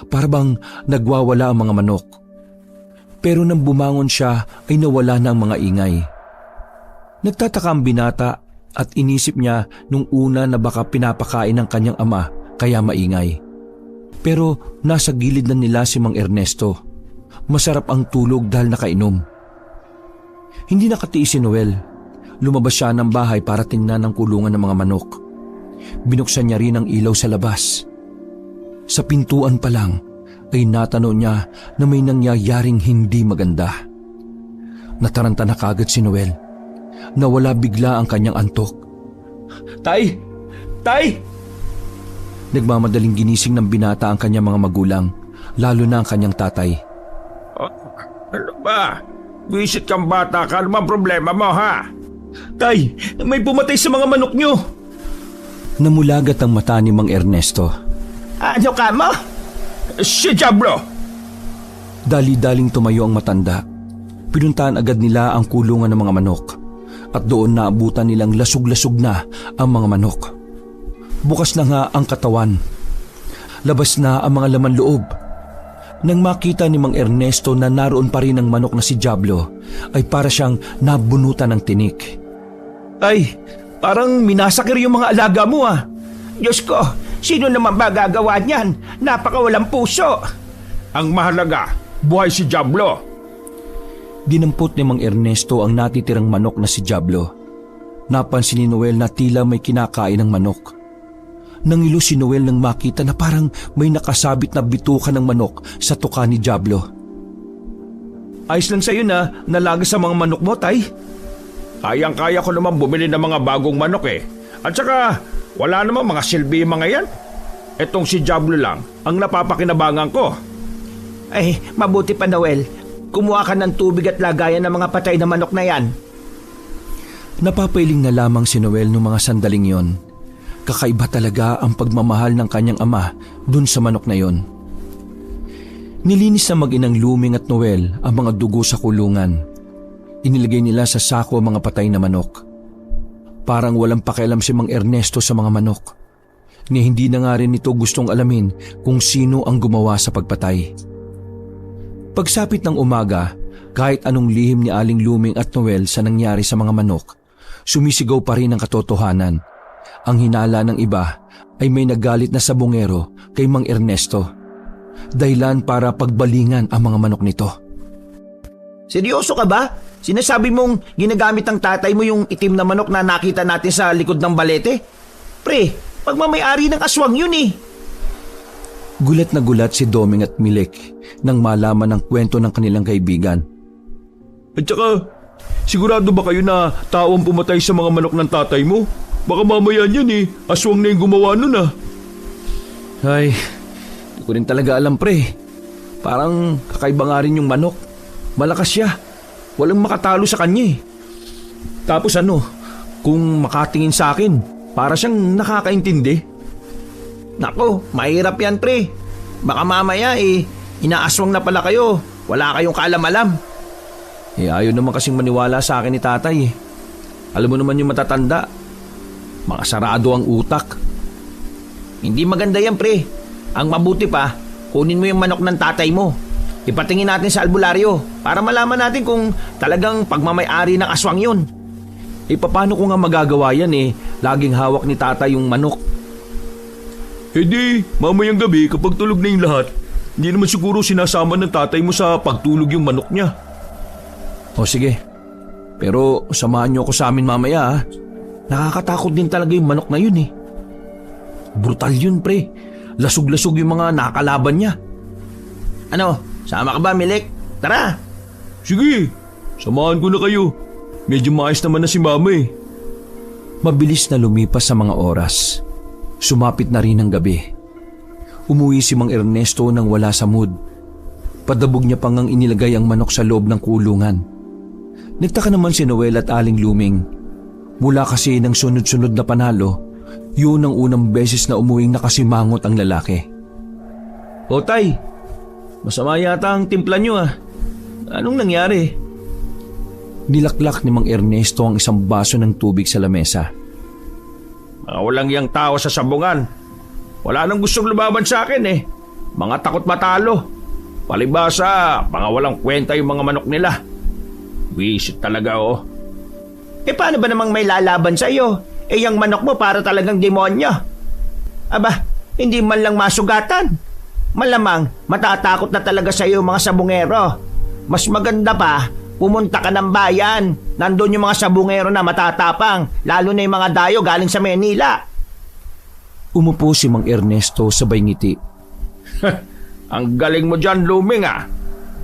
Parang nagwawala ang mga manok. Pero nang bumangon siya ay nawala na ang mga ingay. Nagtataka ang binata at inisip niya nung una na baka pinapakain ng kanyang ama kaya maingay. Pero nasa gilid na nila si Mang Ernesto. Masarap ang tulog dahil nakainom. Hindi nakatiis si Noel. Lumabas siya ng bahay para tingnan ang kulungan ng mga manok. Binuksan niya rin ang ilaw sa labas. Sa pintuan pa lang ay natanaw niya na may nangyayaring hindi maganda. Nataranta na kagad si Noel. Nawala bigla ang kanyang antok. Tay! Tay! Nagmamadaling ginising ng binata ang kanyang mga magulang, lalo na ang kanyang tatay.
Ano ba? Visit kang bata ka, ano bang problema mo ha?
Tay! May pumatay sa mga manok niyo! Namulagat ang mata ni Mang Ernesto.
Ano ka mo?
Si Diablo!
Dali-daling tumayo ang matanda. Pinuntahan agad nila ang kulungan ng mga manok. At doon naabutan nilang lasug-lasug na ang mga manok. Bukas na nga ang katawan. Labas na ang mga laman loob. Nang makita ni Mang Ernesto na naroon pa rin ang manok na si Diablo, ay para siyang nabunutan ng tinik.
Ay, parang minasakir yung mga alaga mo ah. Diyos ko, sino naman ba gagawa niyan? Napakawalang puso.
Ang mahalaga, buhay si Diablo.
Dinampot ni Mang Ernesto ang natitirang manok na si Diablo. Napansin ni Noel na tila may kinakain ng manok. Nangilo si Noel nang makita na parang may nakasabit na bituka ng manok sa tuka ni Diablo.
Ayos lang sa'yo na nalaga sa mga manok mo, Tay.
Kayang-kaya ko naman bumili ng mga bagong manok eh. At saka, wala namang mga silbi mga yan. Etong si Diablo lang ang napapakinabangan ko.
Ay, mabuti pa, Noel. Kumuha ka ng tubig at lagayan ng mga patay na manok na yan.
Napapailing na lamang si Noel noong mga sandaling yon. Kakaiba talaga ang pagmamahal ng kanyang ama dun sa manok na yon. Nilinis na mag-inang Luming at Noel ang mga dugo sa kulungan. Inilagay nila sa sako ang mga patay na manok. Parang walang pakialam si Mang Ernesto sa mga manok. Ni hindi na nga rin ito gustong alamin kung sino ang gumawa sa pagpatay. Pagsapit ng umaga, kahit anong lihim ni Aling Luming at Noel sa nangyari sa mga manok, sumisigaw pa rin ang katotohanan. Ang hinala ng iba ay may nagalit na sabungero kay Mang Ernesto. Dahilan para pagbalingan ang mga manok nito.
Seryoso ka ba? Sinasabi mong ginagamit ng tatay mo yung itim na manok na nakita natin sa likod ng balete? Pre, pagmamayari ng aswang yun eh.
Gulat na gulat si Doming at Milek nang malaman ang kwento ng kanilang kaibigan.
At saka, sigurado ba kayo na tao ang pumatay sa mga manok ng tatay mo? Baka mamaya niyan eh, aswang na yung gumawa nun ah.
Ay, di ko rin talaga alam pre. Parang kakaiba nga rin yung manok. Malakas siya. Walang makatalo sa kanya eh. Tapos kung makatingin sa akin, para siyang nakakaintindi.
Nako, mahirap yan pre. Baka mamaya inaaswang na pala kayo. Wala kayong kaalam-alam.
Ayaw naman kasing maniwala sa akin ni tatay eh. Alam mo naman yung matatanda. Mga sarado ang utak.
Hindi maganda yan pre. Ang mabuti pa, kunin mo yung manok ng tatay mo. Ipatingin natin sa albularyo para malaman natin kung talagang pagmamay-ari ng aswang yun.
Paano ko nga magagawa yan eh? Laging hawak ni tatay yung manok.
Di, mamayang gabi kapag tulog na yung lahat, hindi naman siguro sinasama ng tatay mo sa pagtulog yung manok niya.
O sige, pero samahan niyo ako sa amin mamaya ha. Nakakatakot din talaga yung manok na yun eh. Brutal yun pre. Lasog-lasog yung mga nakakalaban niya.
Ano, sama ka ba Milek? Tara!
Sige, samahan ko na kayo. Medyo maayos naman na si mama eh.
Mabilis na lumipas sa mga oras. Sumapit na rin ang gabi. Umuwi si Mang Ernesto nang wala sa mood. Padabog niya pang ang inilagay ang manok sa loob ng kulungan. Nagtaka naman si Noel at Aling Luming. Mula kasi ng sunod-sunod na panalo, yun ang unang beses na umuwing nakasimangot ang lalaki.
O tay, masama yata ang timpla nyo ah. Anong nangyari?
Nilaklak ni Mang Ernesto ang isang baso ng tubig sa lamesa.
Mga walang yang tao sa sabungan. Wala nang gustong lumaban sa akin eh. Mga takot matalo. Palibasa, mga walang kwenta yung mga manok nila. Wisit talaga oh.
Paano ba namang may lalaban sa iyo? Yung manok mo para talagang demonyo. Aba, hindi man lang masugatan. Malamang matatakot na talaga sa iyo mga sabungero. Mas maganda pa, pumunta ka ng bayan. Nandun yung mga sabungero na matatapang, lalo na yung mga dayo galing sa Manila.
Umupo si Mang Ernesto sabay ngiti.
Ang galing mo dyan, Luming ah.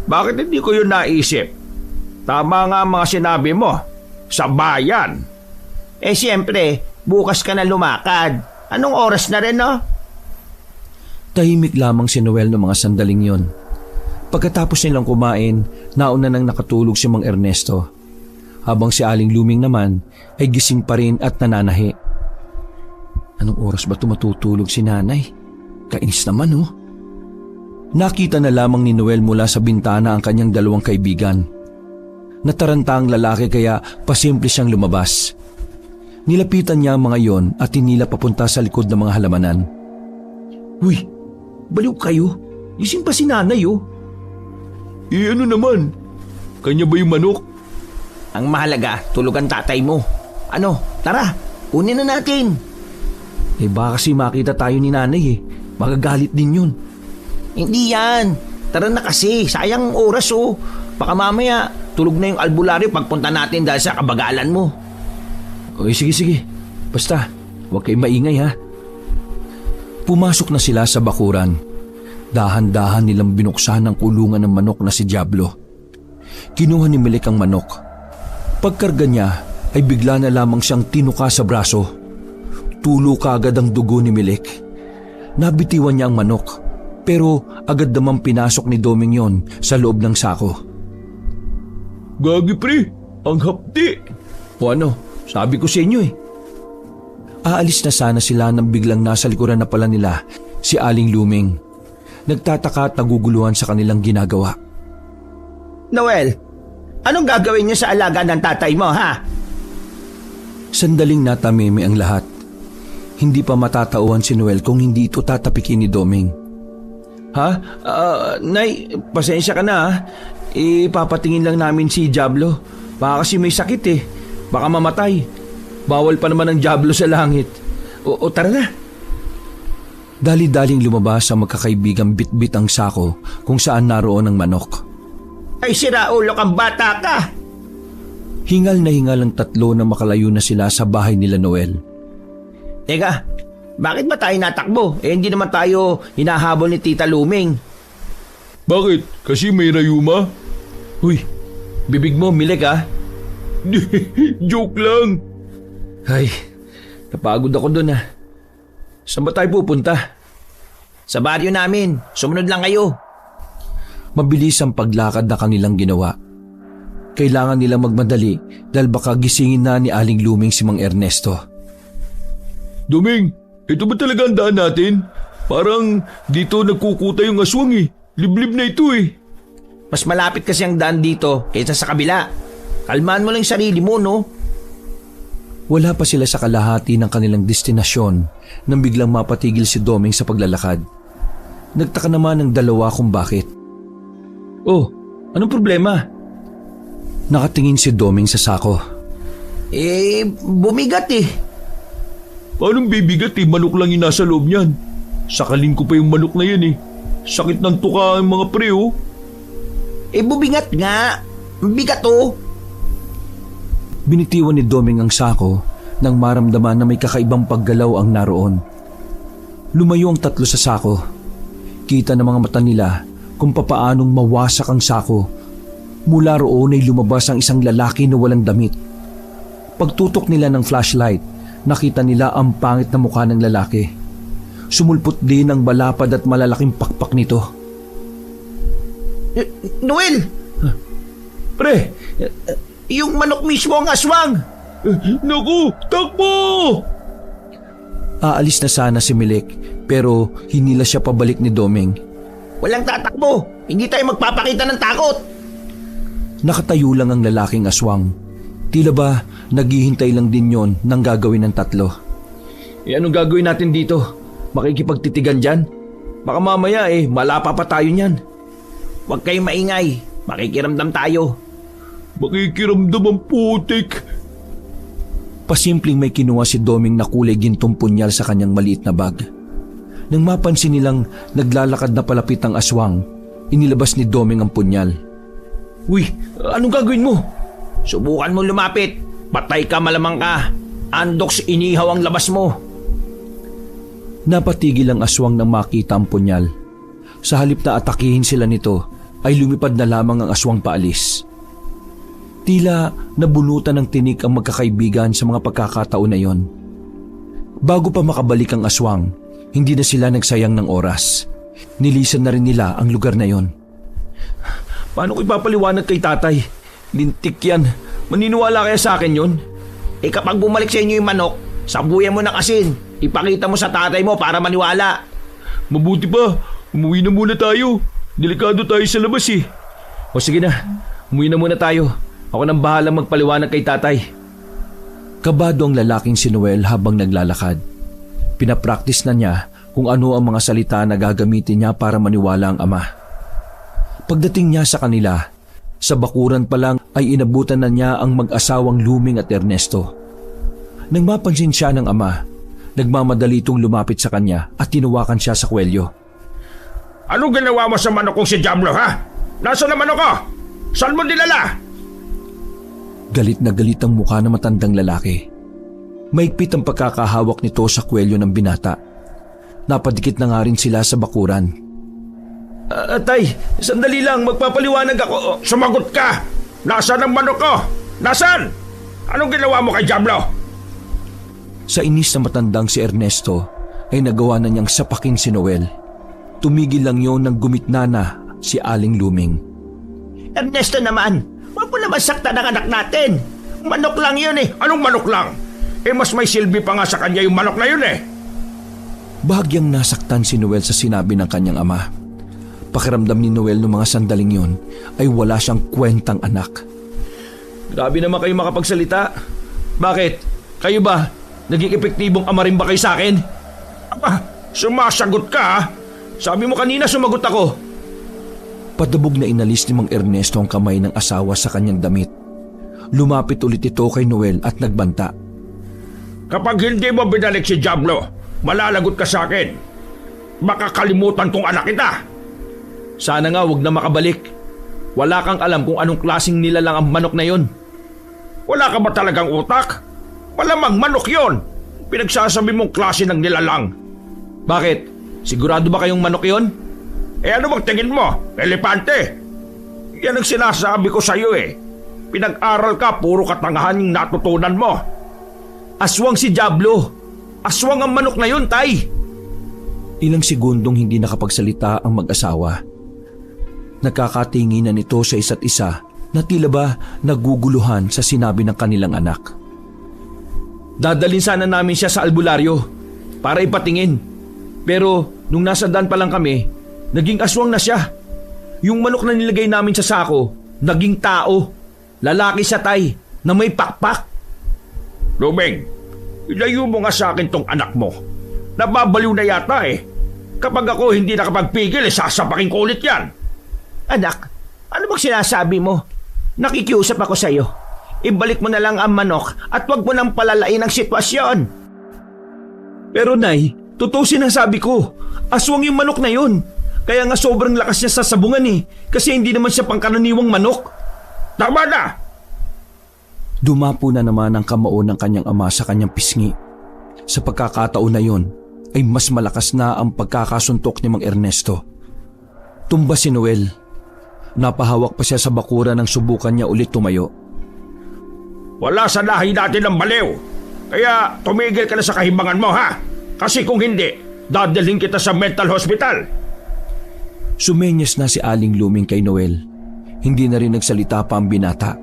Bakit hindi ko yun naisip? Tama nga mga sinabi mo. Sa bayan.
Siyempre, bukas ka na lumakad. Anong oras na rin, no?
Tahimik lamang si Noel ng mga sandaling yon. Pagkatapos nilang kumain, nauna nang nakatulog si Mang Ernesto. Habang si Aling Luming naman ay gising pa rin at nananahi. Anong oras ba tumatutulog si nanay? Kainis naman oh. Nakita na lamang ni Noel mula sa bintana ang kanyang dalawang kaibigan. Nataranta ang lalaki kaya pasimple siyang lumabas. Nilapitan niya ang mga yon at tinila papunta sa likod ng mga halamanan.
Uy, baliw kayo.
Gising pa si nanay oh.
Ano naman? Kanya ba yung manok?
Ang mahalaga, tulog ang tatay mo. Ano, tara, kunin na natin.
Baka kasi makita tayo ni nanay eh. Magagalit din yun.
Hindi yan. Tara na kasi, sayang ang oras oh. Baka mamaya, tulog na yung albularyo pagpunta natin dahil sa kabagalan mo.
Sige. Basta, huwag kayong maingay ha. Pumasok na sila sa bakuran. Dahan-dahan nilang binuksan ang kulungan ng manok na si Diablo. Kinuha ni Milik ang manok. Pagkarga niya ay bigla na lamang siyang tinuka sa braso. Tulo kaagad ang dugo ni Milik. Nabitiwan niya ang manok, pero agad namang pinasok ni Doming yon sa loob ng sako.
Gagi pre, ang hapdi.
O ano, sabi ko sa inyo eh. Aalis na sana sila nang biglang nasa likuran na pala nila si Aling Luming. Nagtataka at naguguluhan sa kanilang ginagawa.
Noel, anong gagawin niyo sa alaga ng tatay mo, ha?
Sandaling natamimi ang lahat. Hindi pa matatauhan si Noel kung hindi ito tatapikin ni Doming. Ha? Nay, pasensya ka na ha. Ipapatingin lang namin si Diablo. Baka kasi may sakit eh. Baka mamatay. Bawal pa naman ang Diablo sa langit. O tara na. Dali-daling lumabas ang magkakaibigang bit-bit ang sako kung saan naroon ang manok.
Ay sira ulo kang bata ka.
Hingal na hingal ang tatlo na makalayo na sila sa bahay nila Noel.
Teka, bakit ba tayo natakbo? Hindi naman tayo hinahabol ni Tita Luming.
Bakit? Kasi may rayuma?
Uy, bibig mo milik ha?
Joke lang.
Ay, napagod ako dun ha. Saan ba tayo pupunta?
Sa baryo namin, sumunod lang kayo.
Mabilis ang paglakad na kanilang ginawa. Kailangan nilang magmadali dahil baka gisingin na ni Aling Luming si Mang Ernesto.
Doming, ito ba talaga ang daan natin? Parang dito nagkukuta yung aswang eh. Liblib na ito eh.
Mas malapit kasi ang daan dito kaysa sa kabila. Kalmaan mo lang yung sarili mo, no?
Wala pa sila sa kalahati ng kanilang destinasyon nang biglang mapatigil si Doming sa paglalakad. Nagtaka naman ang dalawa kung bakit. Oh, anong problema? Nakatingin si Doming sa sako.
Bumigat eh.
Paano bibigat eh? Manok lang yung nasa loob niyan. Sakalin ko pa yung manok na yan eh. Sakit ng tuka ang mga pre oh.
Bumigat nga. Bigat oh.
Binitiwan ni Doming ang sako nang maramdaman na may kakaibang paggalaw ang naroon. Lumayo ang tatlo sa sako. Kita ng mga mata nila kung papaanong mawasak ang sako. Mula roon ay lumabas ang isang lalaki na walang damit. Pagtutok nila ng flashlight, nakita nila ang pangit na mukha ng lalaki. Sumulpot din ang balapad at malalaking pakpak nito.
Noel!
Pre!
Yung manok mismo ang aswang!
Naku, takbo!
Aalis na sana si Milik pero hinila siya pabalik ni Doming.
Walang tatakbo! Hindi tayo magpapakita ng takot!
Nakatayo lang ang lalaking aswang. Tila ba naghihintay lang din yon ng gagawin ng tatlo. Anong gagawin natin dito? Makikipagtitigan dyan? Baka mamaya malapa pa tayo niyan.
Huwag kayong maingay. Makikiramdam tayo.
Makikiramdam ang putik.
Pasimpleng may kinuha si Doming na kulay gintong punyal sa kanyang maliit na bag. Nang mapansin nilang naglalakad na palapit ang aswang, inilabas ni Doming ang punyal. Uy, anong gagawin mo?
Subukan mo lumapit. Patay ka, malamang ka. Andoks, inihaw ang labas mo.
Napatigil ang aswang nang makita ang punyal. Sa halip na atakihin sila nito, ay lumipad na lamang ang aswang paalis. Tila nabunutan ng tinik ang magkakaibigan sa mga pagkakataon na yon. Bago pa makabalik ang aswang, hindi na sila nagsayang ng oras. Nilisan na rin nila ang lugar na yon. Paano ko ipapaliwanag kay tatay? Lintik yan. Maniniwala kaya sa akin yun?
Kapag bumalik sa inyo yung manok, sabuyan mo ng asin. Ipakita mo sa tatay mo para maniwala.
Mabuti pa, umuwi na muna tayo. Delikado tayo sa labas eh.
O sige na, umuwi na muna tayo. Ako nang bahalang magpaliwanag kay tatay. Kabado ang lalaking si Noel habang naglalakad. Pinapraktis na niya kung ano ang mga salita na gagamitin niya para maniwala ang ama. Pagdating niya sa kanila, sa bakuran pa lang ay inabutan na niya ang mag-asawang Luming at Ernesto. Nang mapansin siya ng ama, nagmamadali itong lumapit sa kanya at tinawakan siya sa kwelyo.
Anong ginawa mo sa manok kong si Diablo, ha? Nasaan ang manok ko? Saan mo dinala?
Galit na galit ang mukha ng matandang lalaki. Maigpit ang pagkakahawak nito sa kwelyo ng binata. Napadikit na nga rin sila sa bakuran.
Tay, sandali lang, magpapaliwanag ako.
Sumagot ka! Nasaan ang manok ko? Nasaan? Anong ginawa mo kay Diablo?
Sa inis na matandang si Ernesto ay nagawa na niyang sapakin si Noel. Tumigil lang yon nang gumitna na si Aling Luming.
Ernesto naman, wag mo naman saktan ang anak natin. Manok lang yun eh.
Anong manok lang? Mas may silbi pa nga sa kanya yung manok na yun eh.
Bahagyang nasaktan si Noel sa sinabi ng kanyang ama. Pakiramdam ni Noel noong mga sandaling yon ay wala siyang kwentang anak.
Grabe naman kayo makapagsalita. Bakit? Kayo ba? Naging epektibong ama rin ba kayo sa akin? Aba, sumasagot ka ha? Sabi mo kanina sumagot ako.
Padabog na inalis ni Mang Ernesto ang kamay ng asawa sa kanyang damit. Lumapit ulit ito kay Noel at nagbanta.
Kapag hindi mo binalik si Diablo, malalagot ka sa akin. Makakalimutan kong anak kita.
Sana nga wag na makabalik. Wala kang alam kung anong klaseng nilalang ang manok na yon.
Wala ka ba talagang utak? Malamang manok yon. Pinagsasabi mong klase ng nilalang.
Bakit? Sigurado ba kayong manok yon?
Ano bang tingin mo? Elepante? Yan ang sinasabi ko sa iyo eh. Pinag-aral ka, puro katangahan yung natutunan mo.
Aswang si Diablo. Aswang ang manok na yon, tay. Ilang segundong hindi nakapagsalita ang mag-asawa. Nagkakatinginan ito sa isa't isa na tila ba naguguluhan sa sinabi ng kanilang anak. Dadalhin sana namin siya sa albularyo para ipatingin. Pero nung nasa daan pa lang kami, naging aswang na siya. Yung manok na nilagay namin sa sako, naging tao. Lalaki siya, tay, na may pakpak.
Luming, ilayo mo nga sa akin tong anak mo. Nababaliw na yata eh. Kapag ako hindi nakapagpigil, sasapakin ko ulit yan.
Anak, ano bang sinasabi mo? Nakikiusap ako sa'yo. Ibalik mo na lang ang manok at wag mo nang palalain ang sitwasyon.
Pero nay, totoo sinasabi ko. Aswang yung manok na yun. Kaya nga sobrang lakas niya sa sabungan eh. Kasi hindi naman siya pangkaraniwang manok.
Tama na!
Dumapo na naman ang kamao ng kanyang ama sa kanyang pisngi. Sa pagkakataon na yon, ay mas malakas na ang pagkakasuntok ni Mang Ernesto. Tumba si Noel. Napahawak pa siya sa bakuran nang subukan niya ulit tumayo.
Wala sa lahi natin ng baliw. Kaya tumigil ka na sa kahimbangan mo ha. Kasi kung hindi, dadalhin kita sa mental hospital.
Sumenyas na si Aling Luming kay Noel. Hindi na rin nagsalita pa ang binata.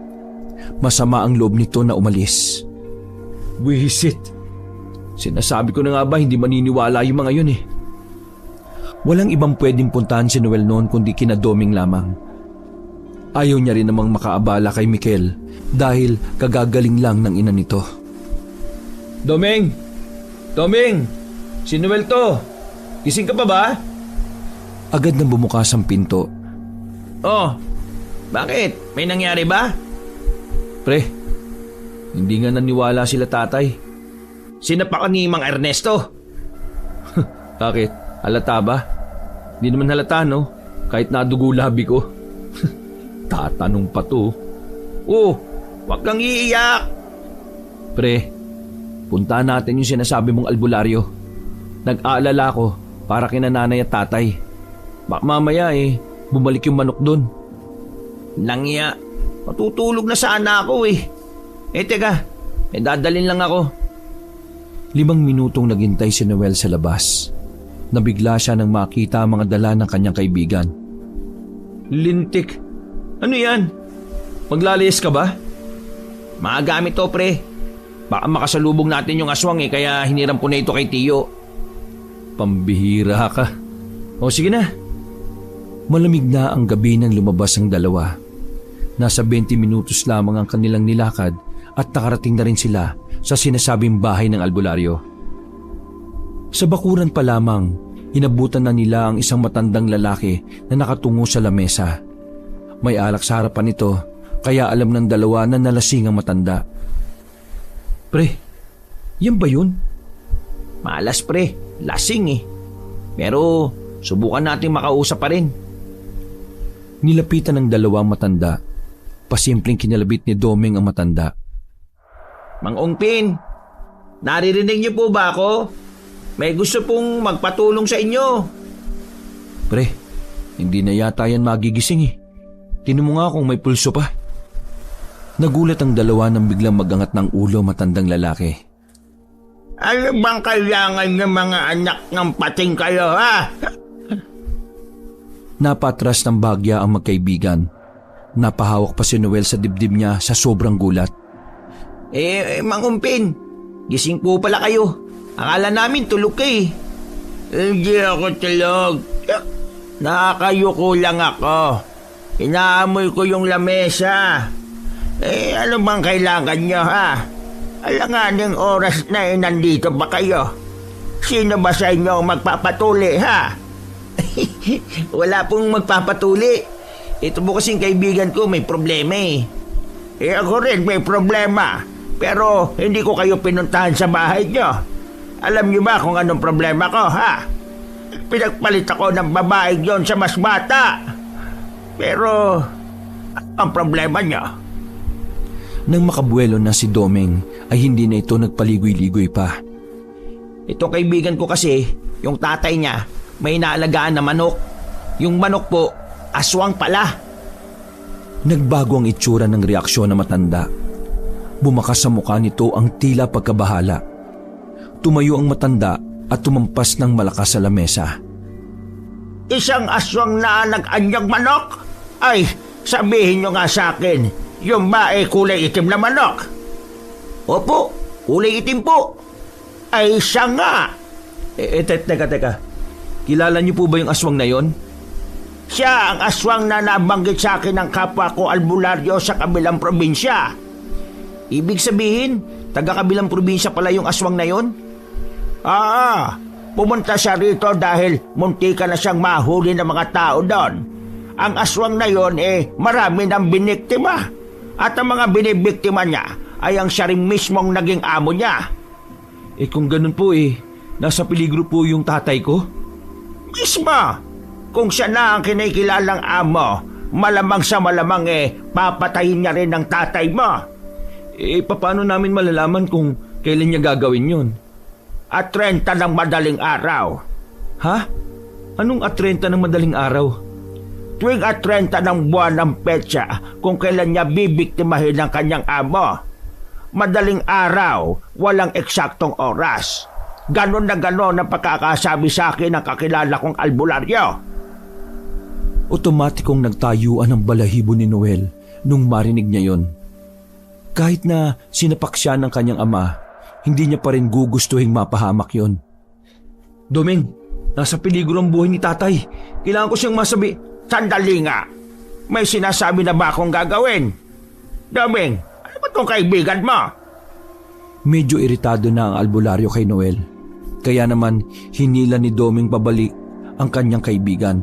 Masama ang loob nito na umalis. Wisit. Sinasabi ko na nga ba hindi maniniwala yung mga yun eh. Walang ibang pwedeng puntahan si Noel noon kundi kina Doming lamang. Ayaw niya rin namang makaabala kay Mikel dahil kagagaling lang ng ina nito. Doming! Doming! Si Noel to! Gising ka pa ba? Agad na bumukas ang pinto.
Oh, bakit? May nangyari ba?
Pre, hindi nga naniwala sila tatay.
Sinapakan ni Mang Ernesto.
Bakit? Halata ba? Hindi naman halata, no? Kahit nadugo labi ko. Tatanong pa to.
Oh, wag kang iiyak.
Pre, puntahan natin yung sinasabi mong albularyo. Nag-aalala ko para kina nanay at tatay. Baka mamaya bumalik yung manok doon.
Langya, matutulog na sana ako eh. Teka, dadalhin lang ako.
5 minutong naghintay si Noel sa labas. Nabigla siya nang makita ang mga dala ng kanyang kaibigan. Lintik. Ano yan? Maglalayas ka ba?
Magamit to, pre. Baka makasalubong natin yung aswang kaya hiniram ko na ito kay Tiyo.
Pambihira ka. O sige na. Malamig na ang gabi nang lumabas ang dalawa. Nasa 20 minutos lamang ang kanilang nilakad at nakarating na rin sila sa sinasabing bahay ng albularyo. Sa bakuran pa lamang, inabutan na nila ang isang matandang lalaki na nakatungo sa lamesa. May alak sa harapan nito, kaya alam ng dalawa na nalasing ang matanda. Pre, yan ba yun?
Malas pre, lasing eh. Pero subukan natin makausap pa rin.
Nilapitan ng dalawang matanda. Pasimpleng kinalabit ni Doming ang matanda.
Mang Ongpin, naririnig niyo po ba ako? May gusto pong magpatulong sa inyo.
Pre, hindi na yata yan magigising eh. Tinan mo nga kung may pulso pa. Nagulat ang dalawa nang biglang magangat ng ulo matandang lalaki.
Ano bang kailangan ng mga anak ng pating kayo, ha?
Napatras ng bagya ang magkaibigan. Napahawak pa si Noel sa dibdib niya sa sobrang gulat.
Mang Ongpin, gising po pala kayo. Akala namin tulog kayo. Hindi ako tulog. Nakakayuko lang ako. Inaamoy ko yung lamesa. Ano bang kailangan nyo, ha? Alanganing oras na nandito ba kayo? Sino ba sa inyo ang magpapatuli, ha? Wala pong magpapatuli. Ito po kasing kaibigan ko may problema eh. Ako rin may problema. Pero hindi ko kayo pinuntahan sa bahay nyo. Alam nyo ba kung anong problema ko, ha? Pinagpalit ako ng babae yon sa mas bata. Pero ang problema nyo?
Nang makabuelo na si Doming ay hindi na ito nagpaligoy-ligoy pa.
Itong kaibigan ko kasi, yung tatay niya, may inaalagaan na manok. Yung manok po, aswang pala.
Nagbago ang itsura ng reaksyon ng matanda. Bumakas sa mukha nito ang tila pagkabahala. Tumayo ang matanda at tumampas ng malakas sa lamesa.
Isang aswang na nag-anyag manok? Ay, sabihin nyo nga sa akin, yung ba kulay itim na manok? Opo, kulay itim po. Ay, siya nga.
Teka. Kilala niyo po ba yung aswang na yon?
Siya ang aswang na nabanggit sa akin ng kapwa ko albularyo sa kabilang probinsya. Ibig sabihin, taga-kabilang probinsya pala yung aswang na yon? Pumunta siya rito dahil muntika na siyang mahuli ng mga tao doon. Ang aswang na yon marami ng biniktima. At ang mga binibiktima niya ay ang siya rin mismong naging amo niya.
Kung ganun po nasa peligro po yung tatay ko?
Mismo! Kung siya na ang kinikilalang amo, malamang sa malamang papatayin niya rin ang tatay mo.
Paano namin malalaman kung kailan niya gagawin yun?
At 30 ng madaling araw.
Ha? Anong at 30 ng madaling araw?
Tuwing at 30 ng buwan ng petsa kung kailan niya bibiktimahin ang kanyang amo. Madaling araw, walang eksaktong oras. Ganon na ganon ang pagkakasabi sa akin ng kakilala kong albularyo.
Otomatikong nagtayuan ang balahibo ni Noel nung marinig niya yon. Kahit na sinapak siya ng kanyang ama, hindi niya pa rin gugustuhin mapahamak yon. Doming, nasa peligro ang buhay ni tatay. Kailangan ko siyang masabi.
Sandali nga. May sinasabi na ba akong gagawin? Doming, ano ba itong kaibigan mo?
Medyo iritado na ang albularyo kay Noel. Kaya naman hinila ni Doming pabalik ang kanyang kaibigan.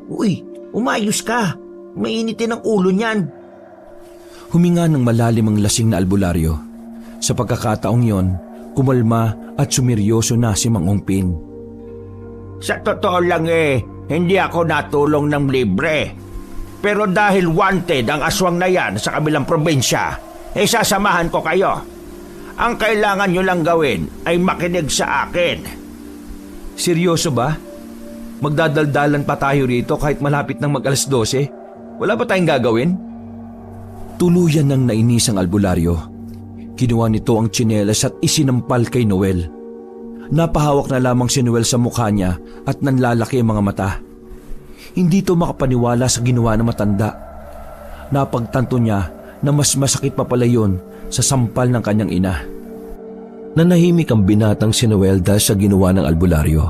Uy, umayos ka. Mainitin ang ulo niyan.
Huminga ng malalim ang lasing na albularyo. Sa pagkakataong yon, kumalma at sumiryoso na si Mang Ongpin.
Sa totoo lang hindi ako natulong ng libre. Pero dahil wanted ang aswang na yan sa kabilang probinsya, sasamahan ko kayo. Ang kailangan nyo lang gawin ay makinig sa akin.
Seryoso ba? Magdadaldalan pa tayo rito kahit malapit ng mag-alas 12? Wala ba tayong gagawin? Tuluyan ng nainis ang albularyo. Kinuha nito ang tsinelas at isinampal kay Noel. Napahawak na lamang si Noel sa mukha niya at nanlalaki ang mga mata. Hindi ito makapaniwala sa ginawa ng matanda. Napagtanto niya na mas masakit pa pala yun sa sampal ng kanyang ina. Nanahimik ang binatang si Noel dahil sa ginawa ng albularyo.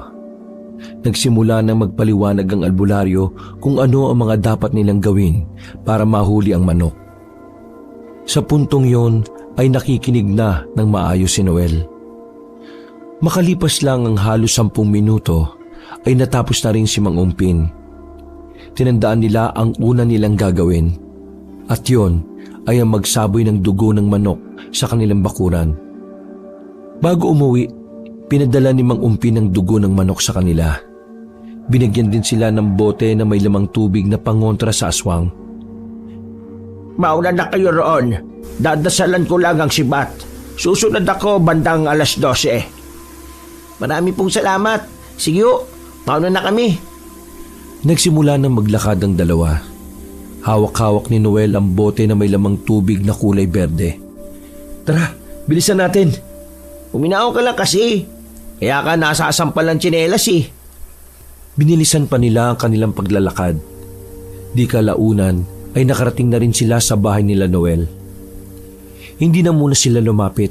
Nagsimula na magpaliwanag ang albularyo kung ano ang mga dapat nilang gawin para mahuli ang manok. Sa puntong yon ay nakikinig na ng maayos si Noel. Makalipas lang ang halos 10 minuto ay natapos na rin si Mang Umpin. Tinandaan nila ang una nilang gagawin at yon ay ang magsaboy ng dugo ng manok sa kanilang bakuran. Bago umuwi, pinadala ni Mang Umpin ang dugo ng manok sa kanila. Binigyan din sila ng bote na may lamang tubig na pangontra sa aswang.
Mauna na kayo roon. Dadasalan ko lang ang sibat. Susunod ako bandang 12:00. Marami pong salamat. Sige ho, mauna na kami.
Nagsimula ng maglakad ang dalawa. Hawak-hawak ni Noel ang bote na may lamang tubig na kulay berde. Tara, bilisan natin.
Uminao ka lang kasi. Kaya ka nasasampal ng tsinelas eh.
Binilisan pa nila ang kanilang paglalakad. Di kalaunan ay nakarating na rin sila sa bahay nila Noel. Hindi na muna sila lumapit.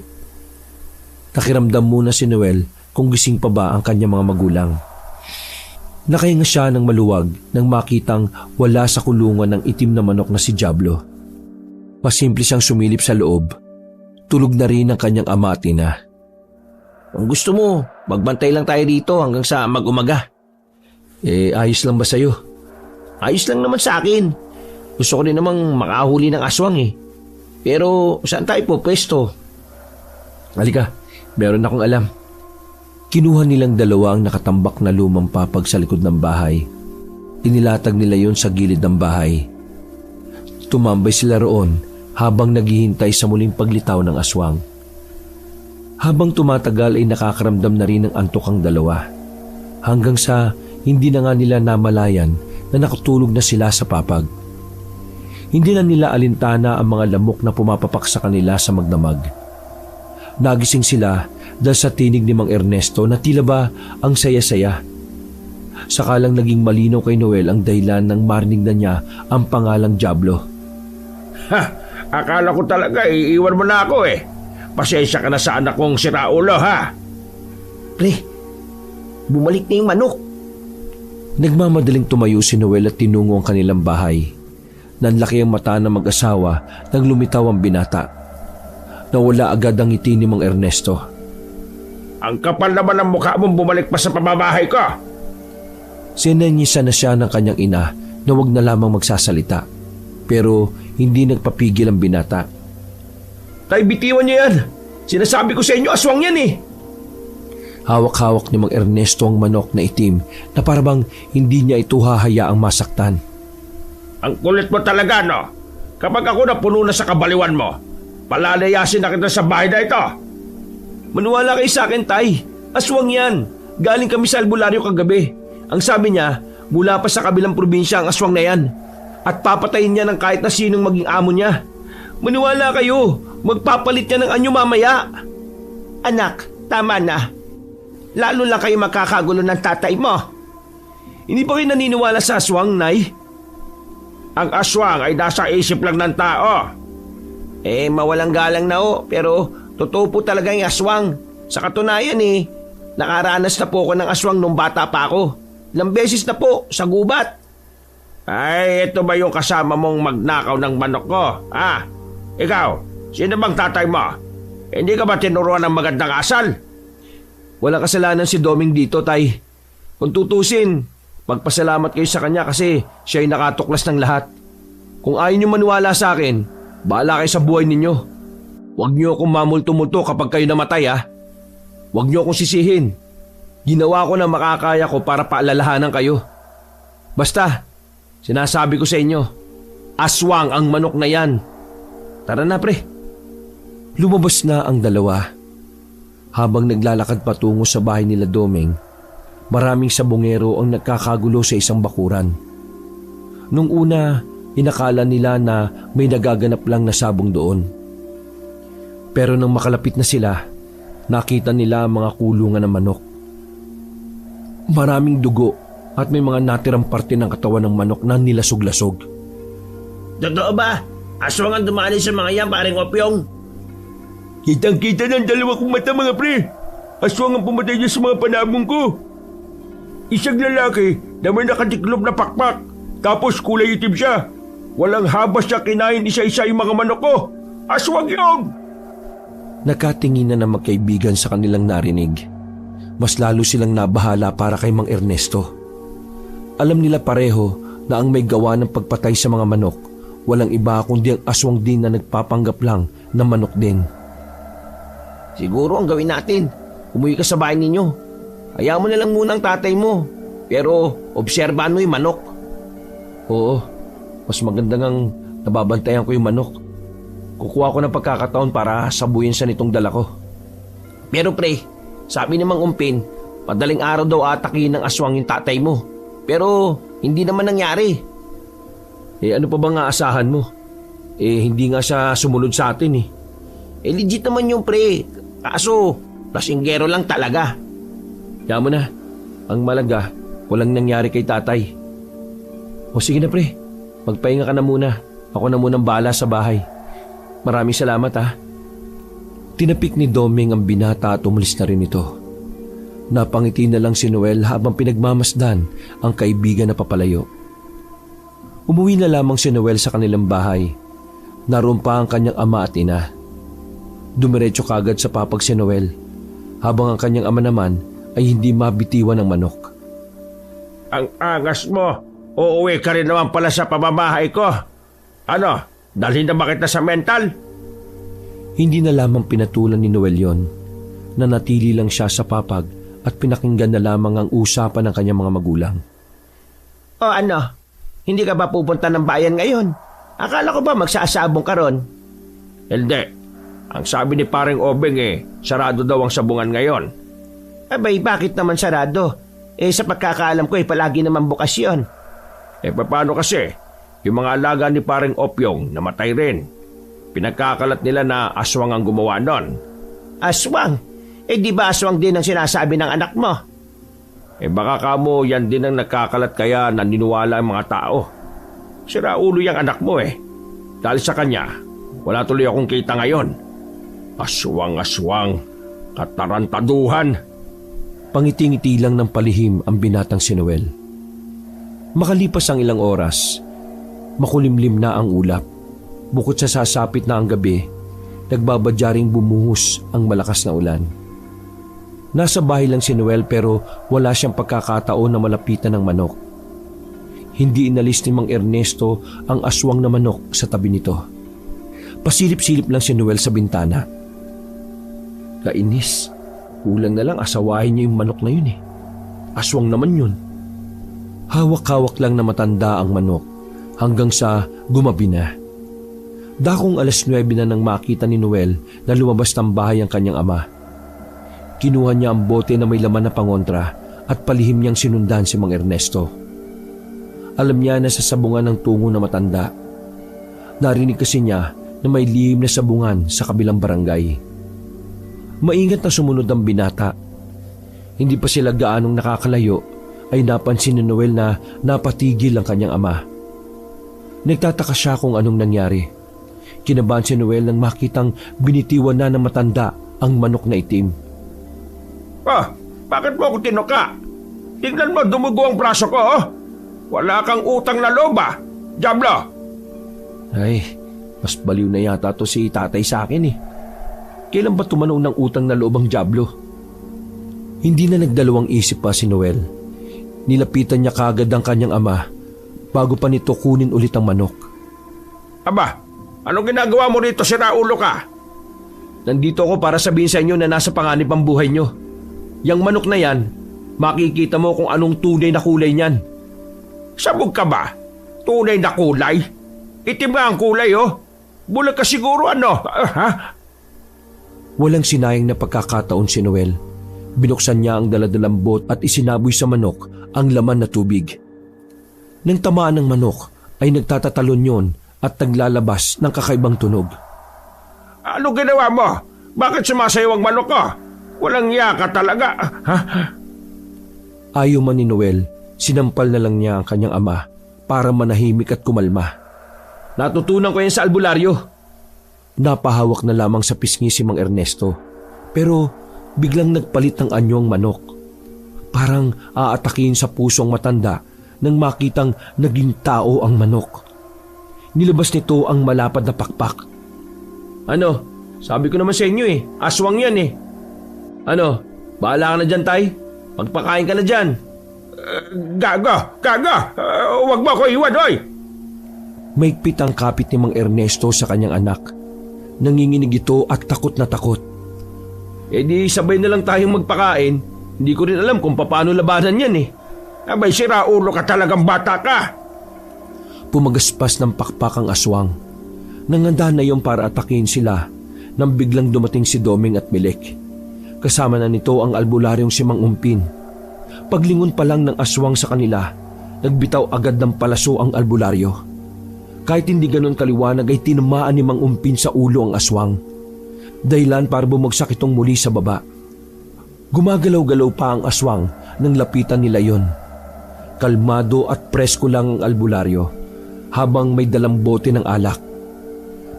Nakiramdam muna si Noel kung gising pa ba ang kanyang mga magulang. Nakahinga siya ng maluwag nang makitang wala sa kulungan ng itim na manok na si Diablo. Pasimple siyang sumilip sa loob. Tulog na rin ang kanyang ama at ina.
Kung gusto mo, magbantay lang tayo dito hanggang sa mag-umaga.
Ayos lang ba sa'yo?
Ayos lang naman sa akin. Gusto ko rin namang makahuli ng aswang eh. Pero saan tayo po pwesto?
Halika, meron akong alam. Kinuha nilang dalawa ang nakatambak na lumang papag sa likod ng bahay. Inilatag nila yon sa gilid ng bahay. Tumambay sila roon habang naghihintay sa muling paglitaw ng aswang. Habang tumatagal ay nakakaramdam na rin ng antok ang dalawa. Hanggang sa hindi na nga nila namalayan na nakatulog na sila sa papag. Hindi na nila alintana ang mga lamok na pumapapak sa kanila sa magdamag. Nagising sila dahil sa tinig ni Mang Ernesto na tila ba ang saya-saya. Sakalang naging malinaw kay Noel ang dahilan ng marinig na niya ang pangalang Diablo.
Ha! Akala ko talaga iiwan mo na ako eh. Pasensya ka na sa anak kong siraulo ha.
Pre, bumalik na yung manok.
Nagmamadaling tumayo si Noel at tinungo ang kanilang bahay. Nanlaki ang mata ng mag-asawa nang lumitaw ang binata. Nawala agad ang ngiti ni Mang Ernesto.
Ang kapal naman ng mukha mong bumalik pa sa pamamahay ko.
Sinanyisa na siya ng kanyang ina na wag na lamang magsasalita. Pero hindi nagpapigil ang binata.
Tay, bitiwan niyo yan. Sinasabi ko sa inyo, aswang yan eh.
Hawak-hawak ni Mang Ernesto ang manok na itim na parabang hindi niya ito hahayaang masaktan.
Ang kulit mo talaga, no? Kapag ako napuno na sa kabaliwan mo, palalayasin na kita sa bahay na ito.
Maniwala kayo sa akin, Tay. Aswang yan. Galing kami sa albularyo kagabi. Ang sabi niya, mula pa sa kabilang probinsya ang aswang na yan. At papatayin niya ng kahit na sinong maging amo niya. Maniwala kayo. Magpapalit niya ng anyo mamaya. Anak, tama na. Lalo lang kayo makakagulo ng tatay mo. Hindi pa kayo naniniwala sa aswang, Nay?
Ang aswang ay nasa isip lang ng tao.
Mawalang galang na ho, pero totoo po talaga yung aswang. Sa katunayan nakaranas na po ako ng aswang nung bata pa ako. Ilang beses na po, sa gubat.
Ay, ito ba yung kasama mong magnakaw ng manok ko? Ha? Ikaw, sino bang tatay mo? Hindi ka ba tinuruan ng magandang asal?
Walang kasalanan si Doming dito, Tay. Kung tutusin, magpasalamat kayo sa kanya kasi siya ay nakatuklas ng lahat. Kung ayaw niyo maniwala sa akin, bahala kayo sa buhay ninyo. Huwag niyo akong mamulto-multo kapag kayo namatay, ha? Huwag niyo akong sisihin. Ginawa ko na makakaya ko para paalalahanan kayo. Basta, sinasabi ko sa inyo, aswang ang manok na yan. Tara na, pre. Lumabas na ang dalawa. Habang naglalakad patungo sa bahay nila Doming, maraming sabongero ang nagkakagulo sa isang bakuran. Nung una, inakala nila na may nagaganap lang na sabong doon. Pero nang makalapit na sila, nakita nila ang mga kulungan ng manok. Maraming dugo at may mga natirang parte ng katawan ng manok na nilasog-lasog.
Totoo ba? Aswang ang dumali sa mga yan, paring Opyong.
Kitang-kita ng dalawa kong mata, mga pre. Aswang ang pumatay niya sa mga panabong ko. Isang lalaki na may nakatiklop na pakpak. Tapos kulay itim siya. Walang habas siya kinain isa-isa yung mga manok ko. Aswang yun!
Nakatingin na magkaibigan sa kanilang narinig. mas lalo silang nabahala para kay Mang Ernesto. Alam nila pareho na ang may gawa ng pagpatay sa mga manok, walang iba kundi ang aswang din na nagpapanggap lang na manok din.
Siguro ang gawin natin, umuwi ka sa bahay ninyo. Hayaan mo na lang muna ang tatay mo. Pero obserbahan mo yung manok.
Oo, mas maganda ngang nababantayan ko yung manok. Kukuha ko ng pagkakataon para sabuyin siya nitong dala ko.
Pero pre, sabi ni Mang Umpin, madaling araw daw atakin ng aswang yung tatay mo. Pero hindi naman nangyari.
Ano pa bang aasahan mo? Hindi nga siya sumunod sa atin eh.
Legit naman yung pre. Kaso, lasinggero lang talaga.
Kaya mo na, ang malaga, walang nangyari kay tatay. O sige na pre, magpahinga ka na muna. Ako na munang bahala sa bahay. Maraming salamat ha. Tinapik ni Doming ang binata at umalis na rin ito. Napangiti na lang si Noel habang pinagmamasdan ang kaibigan na papalayo. Umuwi na lamang si Noel sa kanilang bahay. Naroon pa ang kanyang ama at ina. Dumiretso kagad sa papag si Noel, habang ang kanyang ama naman ay hindi mabitiwan ng manok.
Ang angas mo. Uuwi ka rin naman pala sa pamamahay ko. Ano, dalhin na ba kita sa mental?
Hindi na lamang pinatulan ni Noel yon. Nanatili lang siya sa papag at pinakinggan na lamang ang usapan ng kanyang mga magulang.
O ano, hindi ka ba pupunta ng bayan ngayon? Akala ko ba magsasabong ka ron?
Hindi. Ang sabi ni paring Obeng sarado daw ang sabungan ngayon.
Abay, bakit naman sarado? Sa pagkakaalam ko palagi naman bukas yun.
Paano kasi? Yung mga alaga ni paring Opyong namatay rin. Pinagkakalat nila na aswang ang gumawa nun.
Aswang? Di ba aswang din ang sinasabi ng anak mo?
Baka kamo yan din ang nagkakalat kaya naniniwala ang mga tao. Sira ulo yung anak mo Dahil sa kanya, wala tuloy akong kita ngayon. Aswang-aswang, katarantaduhan.
Pangiti-ngiti lang ng palihim ang binatang si Noel. Makalipas ang ilang oras, makulimlim na ang ulap. Bukod sa sasapit na ang gabi, nagbabadyaring bumuhos ang malakas na ulan. Nasa bahay lang si Noel pero wala siyang pagkakataon na malapitan ng manok. Hindi inalis ni Mang Ernesto ang aswang na manok sa tabi nito. Pasilip-silip lang si Noel sa bintana. Kainis, kulang na lang asawahin niya yung manok na yun Aswang naman yun. Hawak-hawak lang na matanda ang manok hanggang sa gumabi na. Dakong 9:00 na nang makita ni Noel na lumabas ng bahay ang kanyang ama. Kinuha niya ang bote na may laman na pangontra at palihim niyang sinundan si Mang Ernesto. Alam niya na sa sabungan ng tungo na matanda. Narinig kasi niya na may lihim na sabungan sa kabilang barangay. Maingat na sumunod ang binata. Hindi pa sila gaanong nakakalayo ay napansin ni Noel na napatigil ang kanyang ama. Nagtataka siya kung anong nangyari. Kinabahan si Noel nang makitang binitiwan na ng matanda ang manok na itim.
Bakit mo ako tinuka? Tingnan mo, dumugo ang braso ko Wala kang utang na loob Diablo!
Ay, mas baliw na yata to si tatay sa akin Kailan ba tumanaw ng utang na loob ang Diablo? Hindi na nagdalawang isip pa si Noel. Nilapitan niya kagad ang kanyang ama bago pa nito kunin ulit ang manok.
Aba, anong ginagawa mo rito, siraulo ka?
Nandito ako para sabihin sa inyo na nasa panganib ang buhay nyo. Yang manok na yan, makikita mo kung anong tunay na kulay niyan.
Sabog ka ba? Tunay na kulay? Itim nga ang kulay Bulag ka siguro
Walang sinayang na pagkakataon si Noel. Binuksan niya ang daladalang bot at isinaboy sa manok ang laman na tubig. Nang tamaan ng manok ay nagtatatalon yon at naglalabas ng kakaibang tunog.
Ano ginawa mo? Bakit sumasayaw ang manok ko? Walang iya ka talaga.
Ayaw man ni Noel, sinampal na lang niya ang kanyang ama para manahimik at kumalma. Natutunan ko yan sa albularyo. Napahawak na lamang sa pisngi si Mang Ernesto. Pero biglang nagpalit ng anyo ang manok. Parang aatakin sa pusong matanda nang makitang naging tao ang manok. Nilabas nito ang malapad na pakpak. Ano? Sabi ko naman sa inyo aswang yan Ano? Bahala ka na dyan, Tay. Magpakain ka na dyan.
Gaga! Huwag mo ako iwan, oy!
Maigpit ang kapit ni Mang Ernesto sa kanyang anak. Nanginginig ito at takot na takot. Eh di sabay na lang tayong magpakain. Hindi ko rin alam kung paano labanan yan eh.
Abay, sira ulo ka talagang bata ka!
Pumagaspas ng pakpak ang aswang. Nanganda na yon para atakin sila nang biglang dumating si Doming at Milek. Kasama na nito ang albularyong si Mang Umpin. Paglingon pa lang ng aswang sa kanila, nagbitaw agad ng palaso ang albularyo. Kahit hindi ganon kaliwanag ay tinamaan ni Mang Umpin sa ulo ang aswang. Dahilan para bumagsak itong muli sa baba. Gumagalaw-galaw pa ang aswang nang lapitan nila yon. Kalmado at presko lang ang albularyo habang may dalang bote ng alak.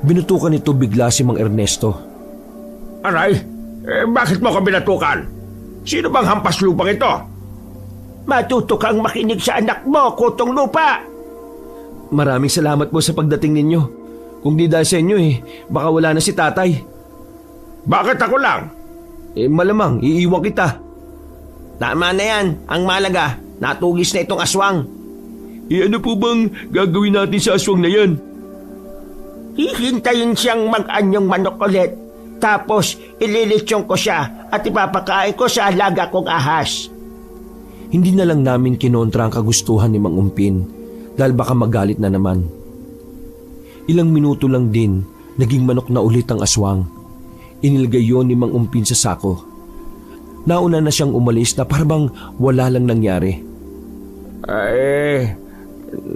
Binutukan nito bigla si Mang Ernesto.
Aray, bakit mo ako binatukan? Sino bang hampas lupang ito?
Matuto kang makinig sa anak mo, Kutong Lupa.
Maraming salamat po sa pagdating ninyo. Kung di dahil sa inyo baka wala na si tatay.
Bakit ako lang?
Malamang iiwan kita.
Tama na yan. Ang malaga, natugis na itong aswang.
Ano po bang gagawin natin sa aswang na yan?
Hihintayin siyang mag-anyong manok ulit. Tapos ililitsyon ko siya at ipapakain ko sa alaga kong ahas.
Hindi na lang namin kinontra ang kagustuhan ni Mang Umpin dahil baka magalit na naman. Ilang minuto lang din, naging manok na ulit ang aswang. Inilagay yon ni Mang Umpin sa sako. Nauna na siyang umalis na parang wala lang nangyari.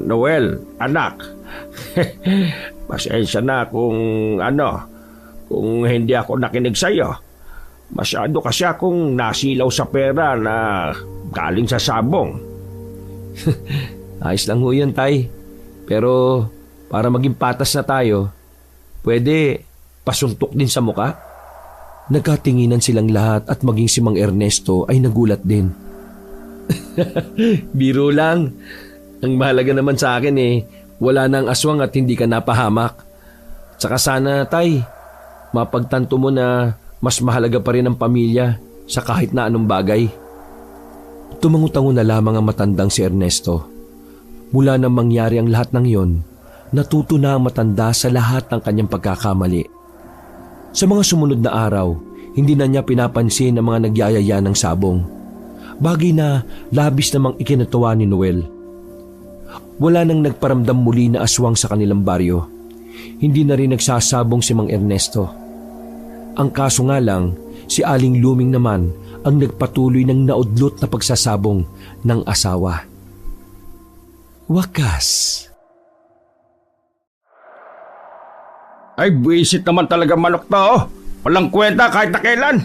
Noel, anak. Pasensya na kung hindi ako nakinig sa'yo. Masyado kasi akong nasilaw sa pera na galing sa sabong.
Ayos lang ho yun, Tay. Pero para maging patas na tayo, pwede pasuntok din sa muka? Nagkatinginan silang lahat at maging si Mang Ernesto ay nagulat din. Biro lang. Ang mahalaga naman sa akin wala nang aswang at hindi ka napahamak. Tsaka sana, Tay, mapagtanto mo na mas mahalaga pa rin ang pamilya sa kahit na anong bagay. Tumangutango na lamang ang matandang si Ernesto. Mula nang mangyari ang lahat ng yon, natuto na ang matanda sa lahat ng kanyang pagkakamali. Sa mga sumunod na araw, hindi na niya pinapansin ang mga nagyayaya ng sabong. Bagay na labis namang ikinatuwa ni Noel. Wala nang nagparamdam muli na aswang sa kanilang baryo. Hindi na rin nagsasabong si Mang Ernesto. Ang kaso nga lang, si Aling Luming naman ang nagpatuloy ng naudlot na pagsasabong ng asawa. Wakas.
Ay, buwisit naman talaga manok to. Walang kwenta kahit na kailan.